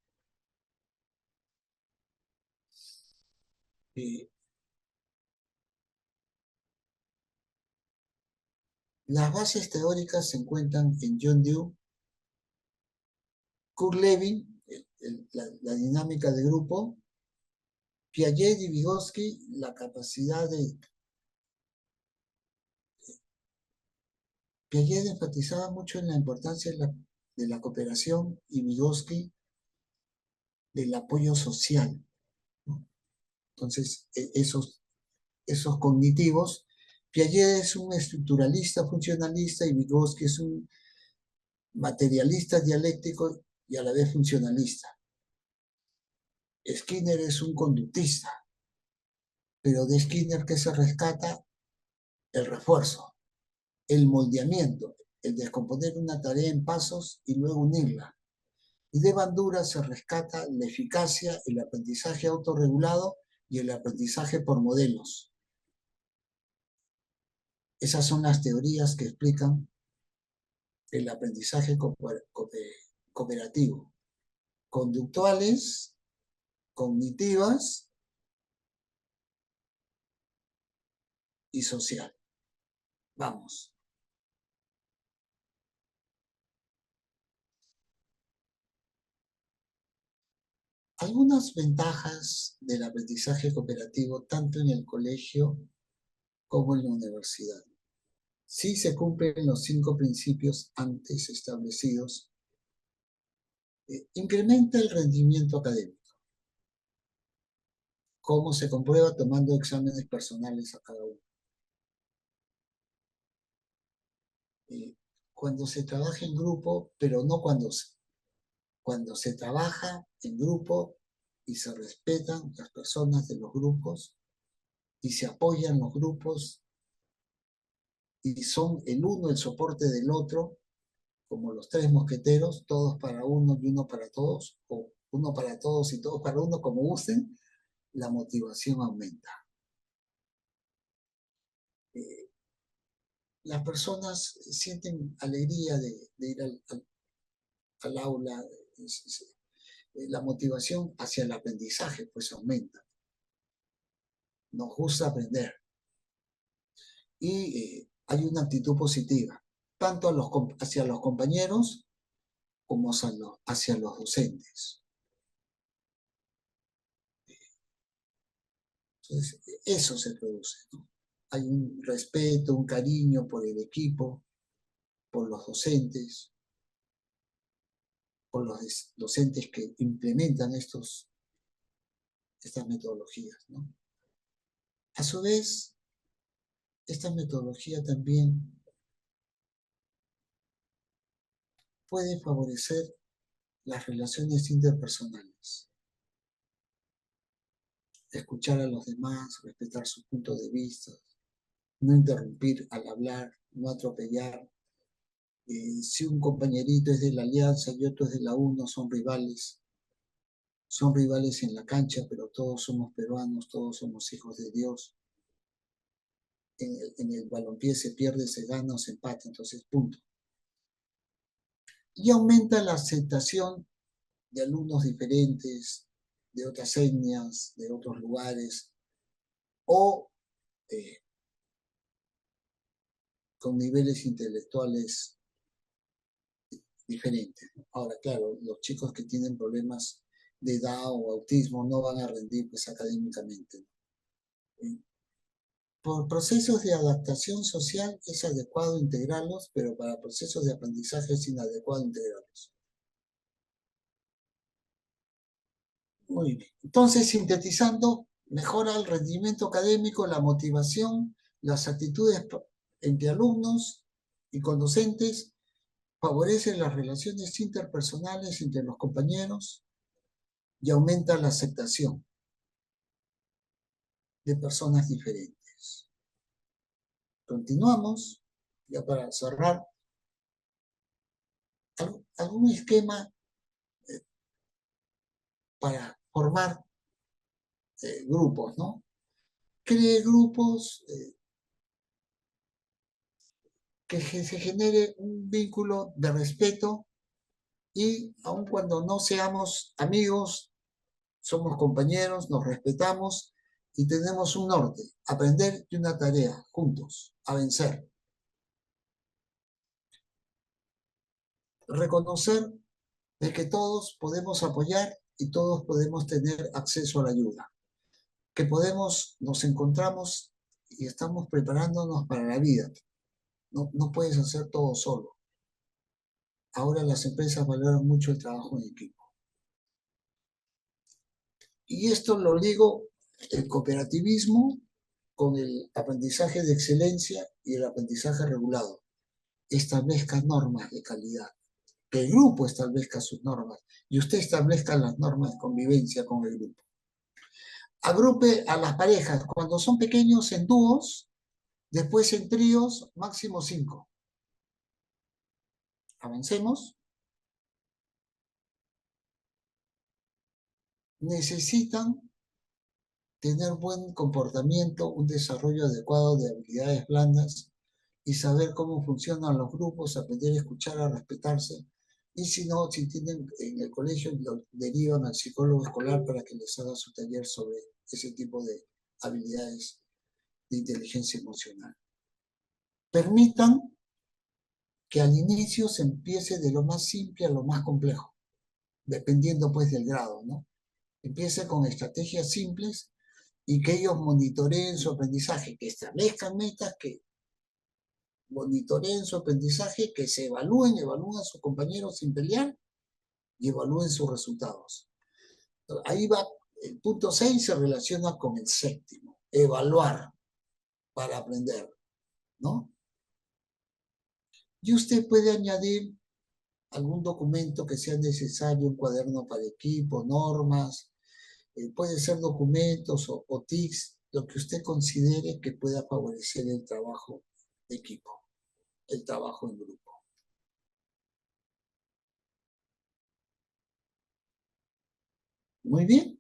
Las bases teóricas se encuentran en John Dewey, Kurt Lewin, la dinámica de grupo, Piaget y Vygotsky, la capacidad de... Piaget enfatizaba mucho en la importancia de la cooperación y Vygotsky del apoyo social, ¿no? Entonces, esos cognitivos, Piaget es un estructuralista, funcionalista, y Vygotsky es un materialista dialéctico y a la vez funcionalista. Skinner es un conductista, pero de Skinner, ¿qué se rescata? El refuerzo, el moldeamiento, el descomponer una tarea en pasos y luego unirla. Y de Bandura se rescata la eficacia, el aprendizaje autorregulado y el aprendizaje por modelos. Esas son las teorías que explican el aprendizaje cooperativo. Conductuales, cognitivas y social. Vamos. Algunas ventajas del aprendizaje cooperativo tanto en el colegio como en la universidad. Sí se cumplen los 5 principios antes establecidos. Incrementa el rendimiento académico. ¿Cómo se comprueba? Tomando exámenes personales a cada uno. Cuando se trabaja en grupo, pero no cuando se trabaja en grupo y se respetan las personas de los grupos y se apoyan los grupos y son el uno el soporte del otro, como los 3 mosqueteros, todos para uno y uno para todos, o uno para todos y todos para uno, como gusten, la motivación aumenta. Las personas sienten alegría de ir al aula, la motivación hacia el aprendizaje pues aumenta. Nos gusta aprender. Y hay una actitud positiva, tanto hacia los compañeros como hacia los docentes. Entonces, eso se produce, ¿no? Hay un respeto, un cariño por el equipo, por los docentes, por los docentes que implementan estas metodologías, ¿no? A su vez, esta metodología también puede favorecer las relaciones interpersonales. Escuchar a los demás, respetar sus puntos de vista, no interrumpir al hablar, no atropellar. Si un compañerito es de la Alianza y otro es de la UNO, son rivales en la cancha, pero todos somos peruanos, todos somos hijos de Dios. En el balompié se pierde, se gana o se empata, entonces punto. Y aumenta la aceptación de alumnos diferentes, de otras etnias, de otros lugares, o con niveles intelectuales diferentes. Ahora, claro, los chicos que tienen problemas de Down o autismo no van a rendir pues académicamente. Por procesos de adaptación social es adecuado integrarlos, pero para procesos de aprendizaje es inadecuado integrarlos. Muy bien. Entonces, sintetizando, mejora el rendimiento académico, la motivación, las actitudes entre alumnos y con docentes, favorece las relaciones interpersonales entre los compañeros y aumenta la aceptación de personas diferentes. Continuamos, ya para cerrar, algún esquema para formar grupos, ¿no? Cree grupos que se genere un vínculo de respeto y aun cuando no seamos amigos, somos compañeros, nos respetamos y tenemos un norte, aprender de una tarea juntos, a vencer. Reconocer de que todos podemos apoyar y todos podemos tener acceso a la ayuda. Que nos encontramos y estamos preparándonos para la vida. No puedes hacer todo solo. Ahora las empresas valoran mucho el trabajo en equipo. Y esto lo ligo el cooperativismo con el aprendizaje de excelencia y el aprendizaje regulado. Establezca normas de calidad. que el grupo establezca sus normas y usted establezca las normas de convivencia con el grupo. Agrupe a las parejas cuando son pequeños en dúos, después en tríos, máximo 5. Avancemos. Necesitan tener buen comportamiento, un desarrollo adecuado de habilidades blandas y saber cómo funcionan los grupos, aprender a escuchar, a respetarse. Y si no, si tienen en el colegio, lo derivan al psicólogo escolar para que les haga su taller sobre ese tipo de habilidades de inteligencia emocional. Permitan que al inicio se empiece de lo más simple a lo más complejo, dependiendo pues del grado, ¿no? Empiece con estrategias simples y que ellos monitoreen su aprendizaje, que establezcan metas, que monitoreen su aprendizaje, que se evalúen a sus compañeros sin pelear y evalúen sus resultados. Ahí va, el punto 6 se relaciona con el séptimo, evaluar para aprender, ¿no? Y usted puede añadir algún documento que sea necesario, un cuaderno para equipo, normas, puede ser documentos o tics, lo que usted considere que pueda favorecer el trabajo de equipo, el trabajo en grupo. Muy bien.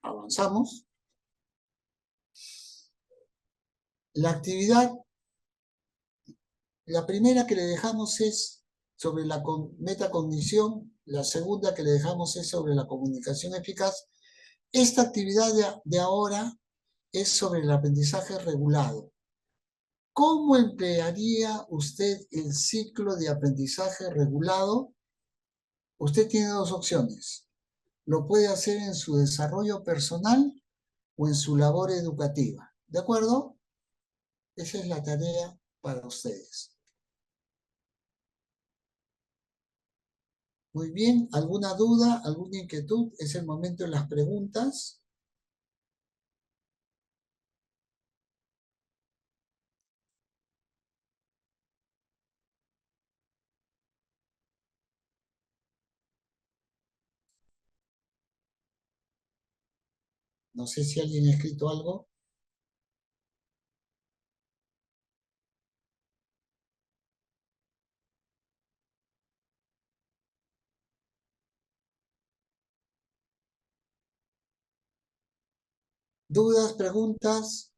Avanzamos. La actividad, la primera que le dejamos es sobre la metacognición, la segunda que le dejamos es sobre la comunicación eficaz. Esta actividad de ahora es sobre el aprendizaje regulado. ¿Cómo emplearía usted el ciclo de aprendizaje regulado? Usted tiene dos opciones. Lo puede hacer en su desarrollo personal o en su labor educativa. ¿De acuerdo? Esa es la tarea para ustedes. Muy bien, ¿alguna duda, alguna inquietud? Es el momento de las preguntas. No sé si alguien ha escrito algo. ¿Dudas, preguntas?